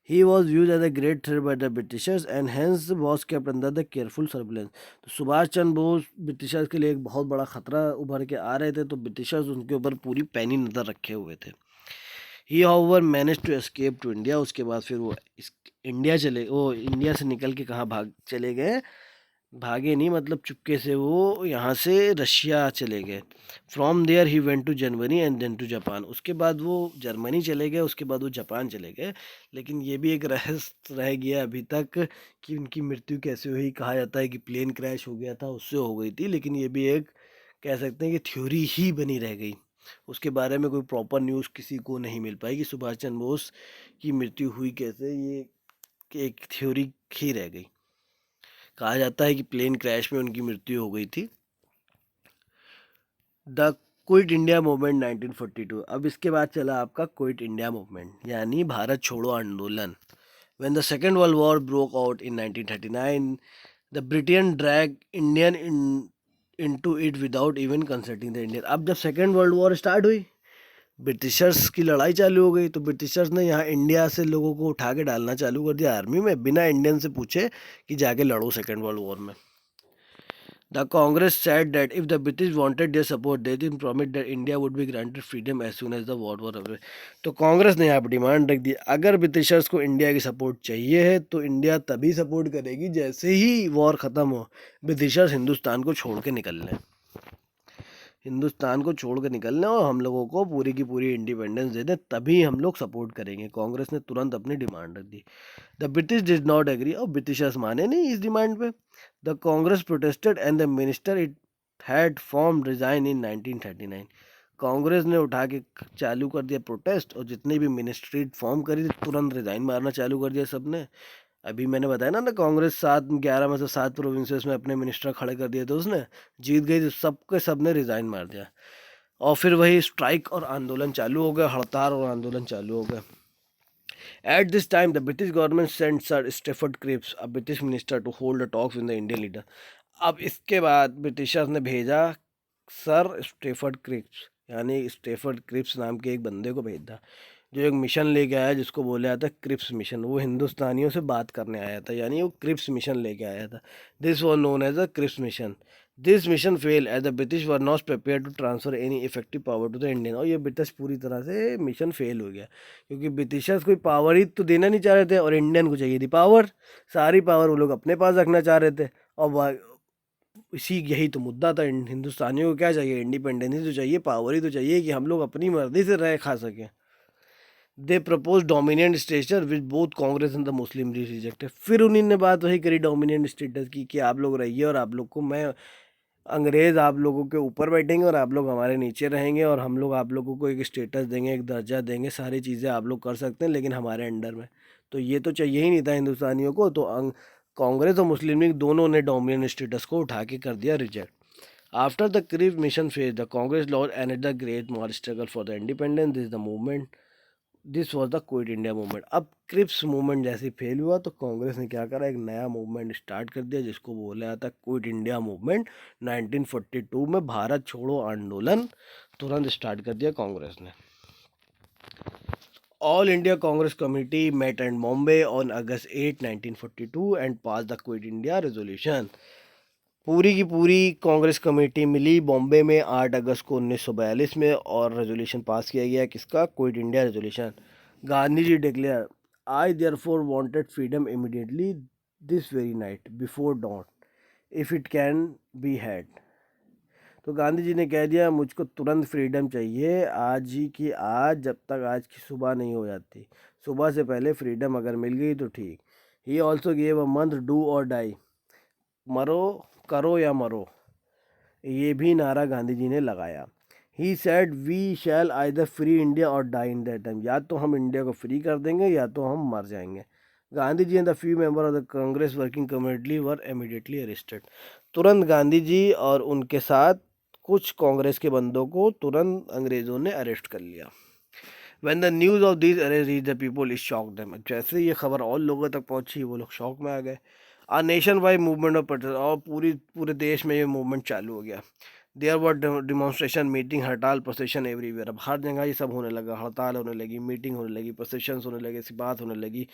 He was use as a great threat by the Britishers and hence was kept under the careful surveillance. तो Subhash Chandra Bose Britishers के लिए एक बहुत बड़ा खतरा उभर के आ रहे थे, तो ब्रिटिशर्स उनके ऊपर पूरी पैनी नज़र रखे हुए थे। He however manage to escape to India. उसके बाद फिर वो इंडिया से निकल के कहाँ भाग चले गए, भागे नहीं मतलब चुपके से वो यहाँ से रशिया चले गए। From there he went to Germany and then to Japan. उसके बाद वो जर्मनी चले गए, उसके बाद वो जापान चले गए। लेकिन ये भी एक रहस्य रह गया अभी तक कि उनकी मृत्यु कैसे हुई। कहा जाता है कि प्लेन क्रैश हो गया था, उससे हो गई थी, लेकिन ये भी एक कह सकते हैं कि थ्योरी ही बनी रह गई। उसके बारे में कोई प्रॉपर न्यूज़ किसी को नहीं मिल पाई कि सुभाष चंद्र बोस की मृत्यु हुई कैसे, ये एक थ्योरी ही रह गई। कहा जाता है कि प्लेन क्रैश में उनकी मृत्यु हो गई थी। The quit India movement 1942। अब इसके बाद चला आपका क्विट इंडिया मूवमेंट यानी भारत छोड़ो आंदोलन। When the Second World War broke out in 1939, the Britain dragged into it without even consulting the Indian। अब जब सेकेंड वर्ल्ड वॉर स्टार्ट हुई, ब्रिटिशर्स की लड़ाई चालू हो गई, तो ब्रिटिशर्स ने यहाँ इंडिया से लोगों को उठा के डालना चालू कर दिया आर्मी में, बिना इंडियन से पूछे कि जाके लड़ो सेकेंड वर्ल्ड वॉर में। The Congress said that if the British wanted their support, they didn't promise that India would be granted freedom as soon as the war was over। तो कांग्रेस ने यहाँ पर डिमांड रख दी, अगर ब्रिटिशर्स को India की support चाहिए है तो इंडिया तभी सपोर्ट करेगी जैसे ही वॉर ख़त्म हो, ब्रिटिशर्स हिंदुस्तान को छोड़ के निकल लें, हिंदुस्तान को छोड़ कर निकलना और हम लोगों को पूरी की पूरी इंडिपेंडेंस दे दें, तभी हम लोग सपोर्ट करेंगे। कांग्रेस ने तुरंत अपनी डिमांड रख दी। The British did not agree. और ब्रिटिशर्स माने नहीं इस डिमांड पे। The Congress protested and the minister it had form resign in 1939। Congress ने उठा के चालू कर दिया प्रोटेस्ट, और जितनी भी मिनिस्ट्री फॉर्म करी थी तुरंत रिजाइन मारना चालू कर दिया सबने। अभी मैंने बताया ना कांग्रेस 7-11 में से 7 प्रोविंसेस में अपने मिनिस्टर खड़े कर दिए थे, उसने जीत गई तो सबके सब ने रिज़ाइन मार दिया। और फिर वही स्ट्राइक और आंदोलन चालू हो गया, हड़ताल और आंदोलन चालू हो गया। At this time the British government sent Sir Stafford Cripps a British minister to hold a talks with the Indian leader. अब इसके बाद ब्रिटिशर्स ने भेजा सर स्टेफर्ड क्रिप्स, यानी स्टेफर्ड क्रिप्स नाम के एक बंदे को भेजा, जो एक मिशन लेके आया जिसको बोला जाता है क्रिप्स मिशन। वो हिंदुस्तानियों से बात करने आया था, यानी वो क्रिप्स मिशन लेके आया था। This was known as a Cripps mission. This mission fail as the British were not prepare to transfer any effective power to the Indian. और ये ब्रिटिश पूरी तरह से मिशन फेल हो गया, क्योंकि ब्रिटिशर्स कोई पावर ही तो देना नहीं चाह रहे थे, और इंडियन को चाहिए थी पावर। सारी पावर वो लोग अपने पास रखना चाह रहे थे। और इसी यही तो मुद्दा था, हिंदुस्तानियों को क्या चाहिए, इंडिपेंडेंस ही तो चाहिए, पावर ही तो चाहिए कि हम लोग अपनी मर्जी से रह खा सकें। They propose dominion status which both Congress and the Muslim League rejected. फिर उन्हीं ने बात वही करी डोमिनेंट स्टेटस की, कि आप लोग रहिए और आप लोग को मैं, अंग्रेज़ आप लोगों के ऊपर बैठेंगे और आप लोग हमारे नीचे रहेंगे, और हम लोग आप लोगों को एक स्टेटस देंगे, एक दर्जा देंगे, सारी चीज़ें आप लोग कर सकते हैं लेकिन हमारे अंडर में। तो ये तो चाहिए ही नहीं था हिंदुस्तानियों को। तो कांग्रेस और मुस्लिम लीग दोनों ने डोमिनेंट स्टेटस को उठा के कर दिया reject. After the Cripps mission phase the Congress launch another great more struggle for the independence. This the movement, this was the quit India movement. अब क्रिप्स मूवमेंट जैसे फेल हुआ तो कांग्रेस ने क्या करा, एक नया मूवमेंट स्टार्ट कर दिया जिसको बोला जाता है क्विट इंडिया मूवमेंट। 1942 में भारत छोड़ो आंदोलन तुरंत स्टार्ट कर दिया कांग्रेस ने। All India Congress committee met at Bombay on August 8, 1942 and pass the quit India resolution. पूरी की पूरी कांग्रेस कमेटी मिली बॉम्बे में 8 अगस्त को 1942 में, और रेजोल्यूशन पास किया गया किसका, quit India resolution. Gandhi ji declare, I therefore wanted freedom immediately this very night before dawn if it can be had. तो गांधी जी ने कह दिया मुझको तुरंत फ्रीडम चाहिए, आज ही की आज, जब तक आज की सुबह नहीं हो जाती, सुबह से पहले फ्रीडम अगर मिल गई तो ठीक। He also gave a month do और डाई, मरो करो या मरो, ये भी नारा गांधी जी ने लगाया। He said we shall either free India or die in that time, या तो हम इंडिया को फ्री कर देंगे या तो हम मर जाएंगे। Gandhi ji and the few member of the Congress working committee were immediately arrested. तुरंत गांधी जी और उनके साथ कुछ कांग्रेस के बंदों को तुरंत अंग्रेज़ों ने अरेस्ट कर लिया। When the news of these arrests reached the people, it shocked them। जैसे ये खबर और लोगों तक पहुंची वो लोग शौक में आ गए। A nation wide movement of protest, और पूरे देश में ये मूवमेंट चालू हो गया। There were demonstration, meeting, hartal, procession everywhere. अब हर जगह ये सब होने लगा, हड़ताल होने लगी, मीटिंग होने लगी, प्रोसेशंस होने लगे, बात होने लगी,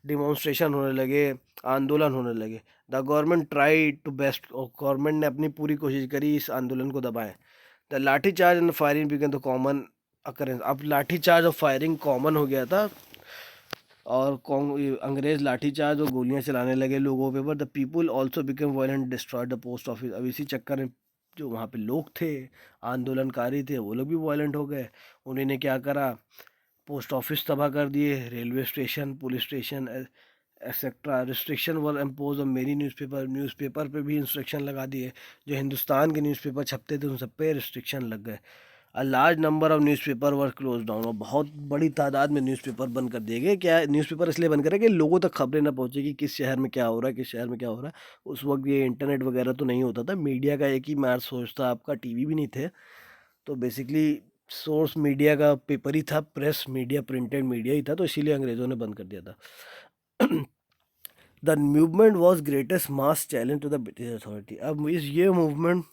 डिमॉन्स्ट्रेशन होने लगे, आंदोलन होने लगे। The government try to best, और गवर्नमेंट ने अपनी पूरी कोशिश करी इस आंदोलन को दबाएं। The lathi charge and firing began the common occurrence. अब लाठी चार्ज और फायरिंग कॉमन हो गया था, और अंग्रेज लाठीचार्ज और गोलियां चलाने लगे लोगों पे। पर the people also become violent, destroyed the post office. अब इसी चक्कर में जो वहाँ पे लोग थे, आंदोलनकारी थे, वो लोग भी वायलेंट हो गए। उन्होंने क्या करा, पोस्ट ऑफिस तबाह कर दिए, railway station, police station etcetera. Restriction were impose on many newspaper, newspaper पे भी इंस्ट्रक्शन लगा दिए। जो हिंदुस्तान के न्यूज़पेपर छपते थे उन सब पे रिस्ट्रिक्शन लग गए। A large number of newspaper were close down, और बहुत बड़ी तादाद में न्यूज़पेपर बंद कर दिए गए। क्या न्यूज़पेपर इसलिए बंद करे कि लोगों तक खबरें ना पहुँचे कि किस शहर में क्या हो रहा है, किस शहर में क्या हो रहा है। उस वक्त ये इंटरनेट वगैरह तो नहीं होता था, मीडिया का एक ही मार सोर्स था आपका, टीवी भी नहीं थे। तो बेसिकली सोर्स मीडिया का पेपर ही था, प्रेस मीडिया, प्रिंटेड मीडिया ही था, तो इसीलिए अंग्रेज़ों ने बंद कर दिया था। The movement was greatest mass challenge to the British authority. अब ये मूवमेंट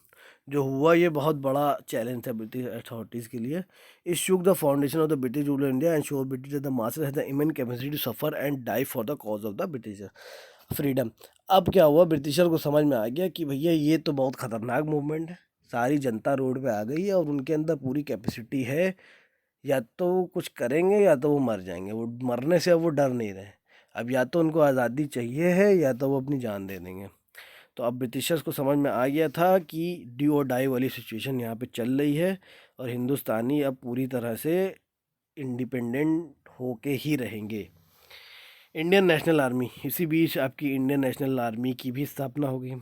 जो हुआ, ये बहुत बड़ा चैलेंज था ब्रिटिश अथॉरिटीज़ के लिए। It shook the foundation of the British rule India and showed British the masses had the immense capacity to suffer and die for the cause of the British freedom. अब क्या हुआ, britisher को समझ में आ गया कि भैया ये तो बहुत ख़तरनाक मूवमेंट है, सारी जनता रोड पे आ गई है और उनके अंदर पूरी कैपेसिटी है, या तो वो कुछ करेंगे या तो वो मर जाएंगे। वो मरने से अब वो डर नहीं रहे। अब या तो उनको आज़ादी चाहिए है या तो वो अपनी जान दे देंगे। तो अब ब्रिटिशर्स को समझ में आ गया था कि डी और डाई वाली सिचुएशन यहाँ पे चल रही है, और हिंदुस्तानी अब पूरी तरह से इंडिपेंडेंट होके ही रहेंगे। इंडियन नेशनल आर्मी, इसी बीच आपकी इंडियन नेशनल आर्मी की भी स्थापना होगी।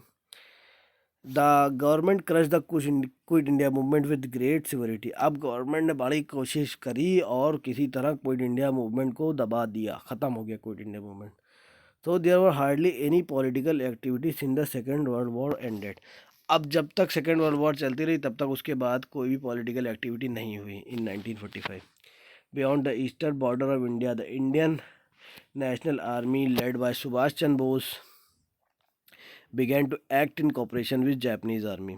The government crush the quit India movement with great severity. अब गवर्नमेंट ने बड़ी कोशिश करी और किसी तरह क्विट इंडिया मूवमेंट को दबा दिया, ख़त्म हो गया क्विट इंडिया मूवमेंट। तो there were hardly any political activities in the second world war ended. अब जब तक सेकेंड वर्ल्ड वॉर चलती रही तब तक उसके बाद कोई भी पॉलिटिकल एक्टिविटी नहीं हुई। इन 1945 beyond the eastern border of India, the Indian national army led by Subhash Chandra Bose began to act in cooperation with Japanese army.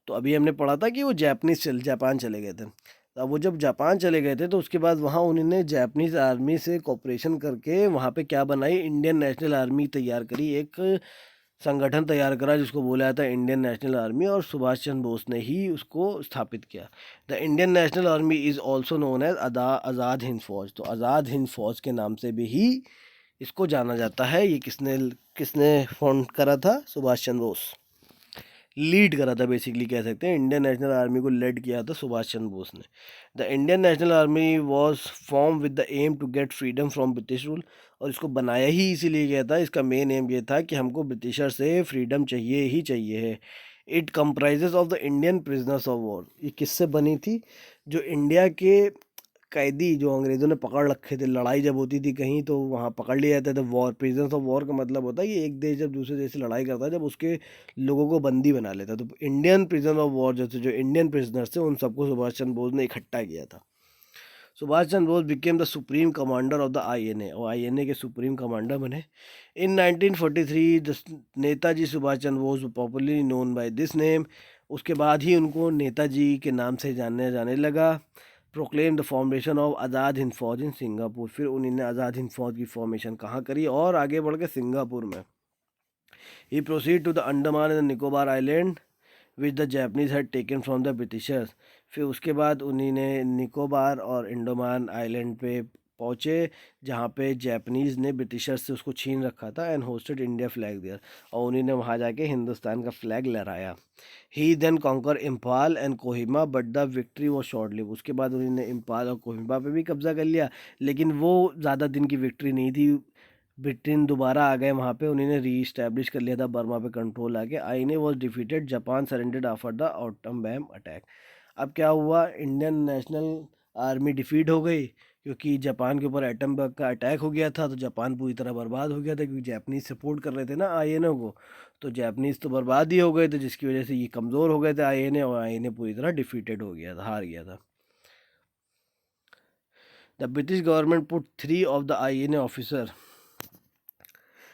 तो अभी हमने पढ़ा था कि वो जापान चले गए थे। अब वो जब जापान चले गए थे तो उसके बाद वहाँ उन्होंने जापानीज़ आर्मी से कोऑपरेशन करके वहाँ पे क्या बनाई, इंडियन नेशनल आर्मी तैयार करी, एक संगठन तैयार करा जिसको बोला जाता है इंडियन नेशनल आर्मी, और सुभाष चंद्र बोस ने ही उसको स्थापित किया। The Indian national army is also known as Azad Hind Fauj. तो आज़ाद हिंद फौज के नाम से भी ही इसको जाना जाता है। ये किसने किसने फॉर्म करा था, सुभाष चंद्र बोस लीड करा था, बेसिकली कह सकते हैं। इंडियन नेशनल आर्मी को लीड किया था सुभाष चंद्र बोस ने। The Indian national army was form with the aim to get freedom from British rule. और इसको बनाया ही इसीलिए गया था, इसका मेन एम ये था कि हमको ब्रिटिशर से फ्रीडम चाहिए ही चाहिए है। It comprises of the Indian prisoners of war. ये किससे बनी थी, जो इंडिया के कैदी जो अंग्रेज़ों ने पकड़ रखे थे, लड़ाई जब होती थी कहीं तो वहाँ पकड़ लिए जाते थे। वॉर, प्रिजनर्स ऑफ वॉर का मतलब होता है कि एक देश जब दूसरे देश से लड़ाई करता है, जब उसके लोगों को बंदी बना लेता है। तो इंडियन प्रिजनर ऑफ वॉर जैसे जो इंडियन प्रिजनर्स थे उन सबको सुभाष चंद्र बोस ने इकट्ठा किया था। Subhash Chandra Bose became the supreme commander of the INA, और आईएनए के सुप्रीम कमांडर बने। In 1943 Netaji Subhash Chandra Bose popularly known by this name. उसके बाद ही उनको नेताजी के नाम से जाने जाने लगा। प्रोक्लेम द फॉर्मेशन ऑफ आज़ाद हिंद फौज इन सिंगापुर। फिर उन्होंने आज़ाद हिंद फौज की फॉर्मेशन कहाँ करी, और आगे बढ़ के सिंगापुर में। He proceed to the Andaman and Nicobar island which the Japanese had taken from the britishers. फिर उसके बाद उन्होंने निकोबार और अंडमान आइलैंड पे पहुँचे जहाँ पे जैपनीज़ ने ब्रिटिशर्स से उसको छीन रखा था, and hoisted India flag there. और उन्होंने वहाँ जाके हिंदुस्तान का फ्लैग लहराया। He then conquer Imphal and Kohima but the victory was short lived. उसके बाद उन्होंने इम्फाल और कोहिमा पे भी कब्जा कर लिया, लेकिन वो ज़्यादा दिन की विक्ट्री नहीं थी। ब्रिटेन दोबारा आ गए वहाँ पे, उन्होंने री इस्टेब्लिश कर लिया था बर्मा पे कंट्रोल आके। INA was defeated, Japan surrendered after the atom bomb attack. अब क्या हुआ, इंडियन नेशनल आर्मी डिफीट हो गई क्योंकि जापान के ऊपर एटम बम का अटैक हो गया था। तो जापान पूरी तरह बर्बाद हो गया था क्योंकि जापानीज सपोर्ट कर रहे थे ना आईएनए को। तो जापानीज तो बर्बाद ही हो गए थे, जिसकी वजह से ये कमज़ोर हो गए थे आईएनए, और आईएनए पूरी तरह डिफीटेड हो गया था, हार गया था। The British government put 3 of the INA officer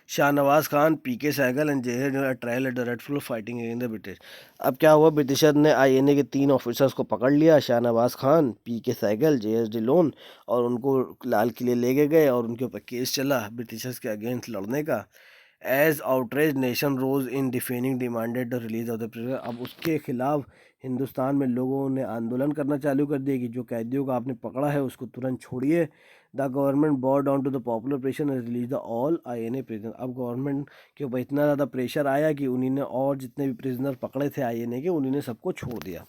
Shahnawaz Khan, PK Sehgal and जय trial at the red fort fighting against the British. अब क्या हुआ, ब्रिटिशर ने आईएनए के 3 ऑफिसर्स को पकड़ लिया, शाहनवाज खान, पीके सहगल, जेएस ढिल्लोन, और उनको लाल किले लेके गए और उनके ऊपर केस चला ब्रिटिशर्स के अगेंस्ट लड़ने का। As outraged nation rose in deafening demanded the release of the prisoner. अब उसके खिलाफ हिंदुस्तान में लोगों ने आंदोलन करना चालू कर दिया कि जो कैदियों को आपने पकड़ा है उसको तुरंत छोड़िए। The government bow down to the popular pressure and release the all INA prisoner. अब गवर्नमेंट के ऊपर इतना ज़्यादा प्रेशर आया कि उन्हीं ने और जितने भी प्रिजनर पकड़े थे आईएनए के, उन्हीं ने सबको छोड़ दिया।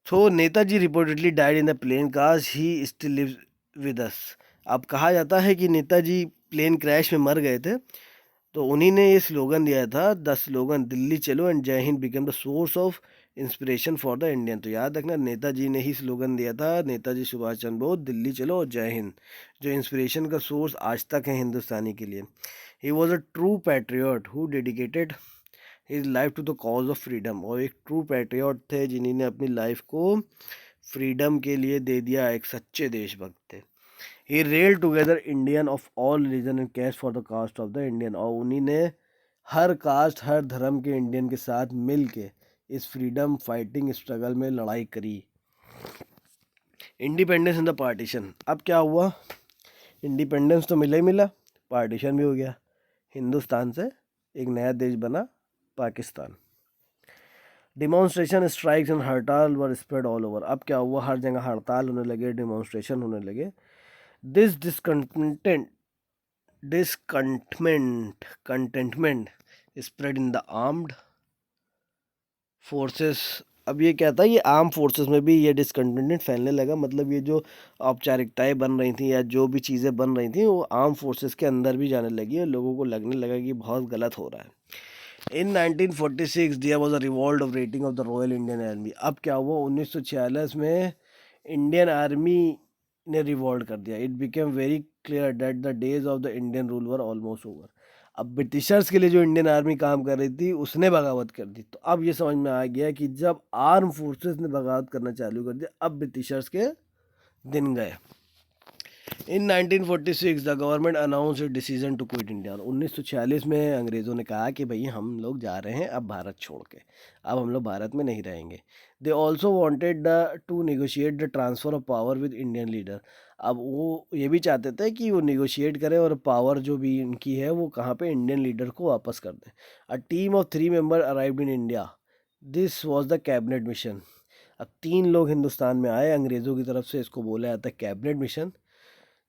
तो Netaji reportedly died in the plane crash, he still lives with us. अब कहा जाता है कि नेताजी प्लेन क्रैश में मर गए थे, तो उन्हीं ने ये स्लोगन दिया था, द स्लोगन दिल्ली चलो एंड जय Hind become the source of inspiration for the Indian. तो याद रखना, नेताजी ने ही स्लोगन दिया था, नेताजी सुभाष चंद्र बोस, दिल्ली चलो और जय हिंद, जो इंस्पिरेशन का सोर्स आज तक है हिंदुस्तानी के लिए। He was a true patriot who dedicated his life to the cause of freedom. और एक ट्रू पैट्रियट थे जिन्होंने अपनी लाइफ को फ्रीडम के लिए दे दिया, एक सच्चे देशभक्त थे। He rally together Indian of all religion and cash for the caste of the Indian. और उन्हीं ने हर कास्ट हर धर्म के इंडियन के साथ मिल के इस फ्रीडम फाइटिंग स्ट्रगल में लड़ाई करी। Independence in the partition. अब क्या हुआ, इंडिपेंडेंस तो मिला ही मिला, पार्टीशन भी हो गया, हिंदुस्तान से एक नया देश बना पाकिस्तान। डिमॉन्स्ट्रेशन, स्ट्राइक्स एंड हड़ताल वर स्प्रेड ऑल ओवर। अब क्या हुआ, हर जगह हड़ताल होने लगे, डिमॉन्स्ट्रेशन होने लगे। This discontentment spread in the armed forces। अब ये क्या था, ये आर्म फोर्सेस में भी ये डिसकंटेंटेड फैलने लगा। मतलब ये जो औपचारिकताएं बन रही थी या जो भी चीज़ें बन रही थी वो आर्म फोर्सेस के अंदर भी जाने लगी और लोगों को लगने लगा कि बहुत गलत हो रहा है। In 1946 there was a revolt of rating of the royal Indian army. अब क्या हुआ, 1946 में इंडियन आर्मी ने रिवॉल्ट कर दिया। It became very clear that the days of the Indian rule were almost over. अब ब्रिटिशर्स के लिए जो इंडियन आर्मी काम कर रही थी उसने बगावत कर दी। तो अब ये समझ में आ गया कि जब आर्म फोर्सेस ने बगावत करना चालू कर दिया, अब ब्रिटिशर्स के दिन गए। In 1946 the government announce it decision to quit India. 1946 में अंग्रेज़ों ने कहा कि भाई हम लोग जा रहे हैं अब भारत छोड़ के, अब हम लोग भारत में नहीं रहेंगे। They also wanted the two negotiate the transfer of power with Indian leader. अब वो ये भी चाहते थे कि वो नेगोशिएट करें और पावर जो भी इनकी है वो कहाँ पे, इंडियन लीडर को वापस कर दें। A team of 3 member arrived in India, this was the cabinet mission. अब 3 लोग हिंदुस्तान में आए अंग्रेज़ों की तरफ से, इसको बोला जाता है cabinet mission.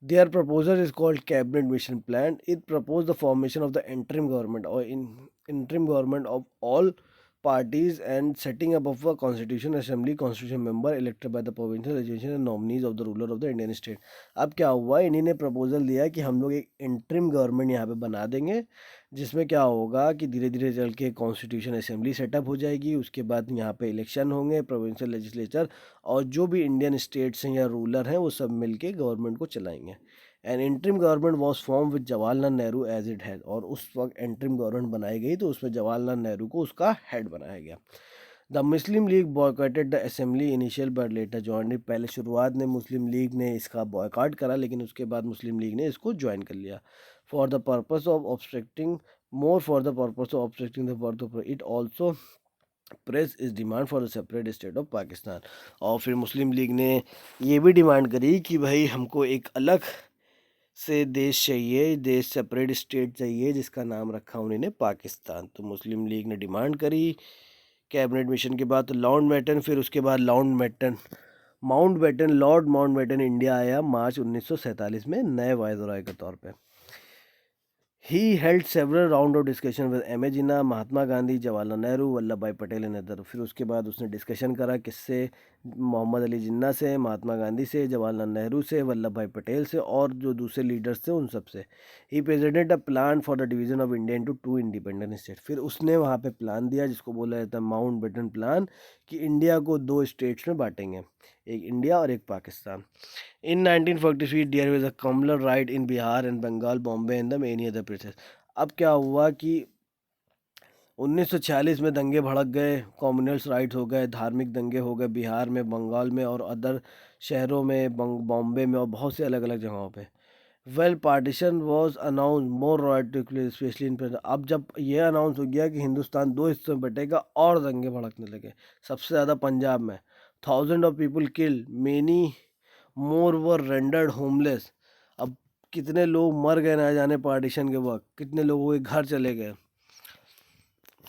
Their proposal is called Cabinet Mission Plan. It proposed the formation of the interim government or interim government of all parties and setting up of a constitution assembly, constitution member elected by the provincial legislation and nominees of the ruler of the Indian state। अब क्या हुआ, इन्हीं ने proposal दिया कि हम लोग एक इंटरिम गवर्नमेंट यहाँ पे बना देंगे, जिसमें क्या होगा कि धीरे धीरे चल के कॉन्स्टिट्यूशन असेंबली सेटअप हो जाएगी, उसके बाद यहाँ पे इलेक्शन होंगे, प्रोविंशियल लेजिस्लेचर और जो भी इंडियन स्टेट्स हैं या रूलर हैं वो सब मिलके गवर्नमेंट को चलाएंगे। An interim government was form with Jawaharlal Nehru as it head. और उस वक्त इंटरिम गवर्नमेंट बनाई गई तो उसमें जवाहरलाल नेहरू को उसका हेड बनाया गया। The Muslim league boycotted the assembly initial but later join. पहले शुरुआत में मुस्लिम लीग ने इसका बॉयकॉट करा, लेकिन उसके बाद मुस्लिम लीग ने इसको ज्वाइन कर लिया। For the purpose of obstructing for the purpose of obstructing the birth of it also press its demand for the separate state of Pakistan. और फिर मुस्लिम लीग ने ये भी डिमांड करी कि भाई हमको एक अलग से देश चाहिए, देश सेपरेट स्टेट चाहिए, जिसका नाम रखा उन्होंने पाकिस्तान। तो मुस्लिम लीग ने डिमांड करी। कैबिनेट मिशन के बाद तो लाउंटबेटन, फिर उसके बाद लॉर्ड माउंटबेटन इंडिया आया मार्च 1947 में नए वायसरॉय के तौर पे। He held several round of discussion with M.A. Jinnah, Mahatma Gandhi, Jawaharlal Nehru, Vallabh bhai Patel and other. फिर उसके बाद उसने डिस्कशन करा किससे, मोहम्मद अली जिन्ना से, महात्मा गांधी से, जवाहरलाल नेहरू से, वल्लभ भाई पटेल से और जो दूसरे लीडर्स थे उन सब से। He presented a plan for the division of India into 2 independent state. फिर उसने वहाँ पे प्लान दिया जिसको बोला जाता है माउंटबेटन प्लान, कि इंडिया को 2 स्टेट्स में बांटेंगे, एक इंडिया और एक Pakistan. In 1943 there was a communal riot in Bihar and Bengal, Bombay and the many other places। अब क्या हुआ कि 1946 में दंगे भड़क गए, कॉम्युनल्स राइट्स हो गए, धार्मिक दंगे हो गए बिहार में, बंगाल में और अदर शहरों में, बॉम्बे में और बहुत से अलग अलग जगहों पे। Well partition was announce more रॉयटिकली स्पेशली इन पंजाब। अब जब ये अनाउंस हो गया कि हिंदुस्तान दो हिस्सों में बटेगा और दंगे भड़कने लगे, सबसे ज़्यादा पंजाब में। Thousand of people killed, many more were rendered homeless. अब कितने लोग मर गए ना जाने पार्टीशन के वक्त, कितने लोगों के घर चले गए।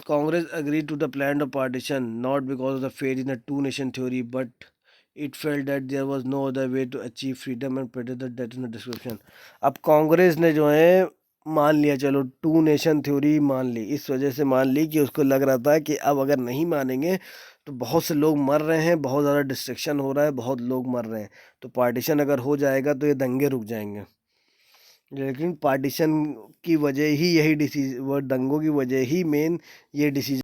Congress agreed to the plan of partition not because of the faith in the two nation theory, but it felt that there was no other way to achieve freedom and protect the death in the description. अब कांग्रेस ने जो है मान लिया, चलो to nation theory मान ली, इस वजह से मान ली कि उसको लग रहा था कि अब अगर नहीं मानेंगे तो बहुत से लोग मर रहे हैं, बहुत ज़्यादा डिस्ट्रक्शन हो रहा है, बहुत लोग मर रहे हैं, तो पार्टीशन अगर हो जाएगा तो ये दंगे रुक जाएंगे। लेकिन पार्टीशन की वजह ही यही डिसीज, वो दंगों की वजह ही मेन ये डिसीजन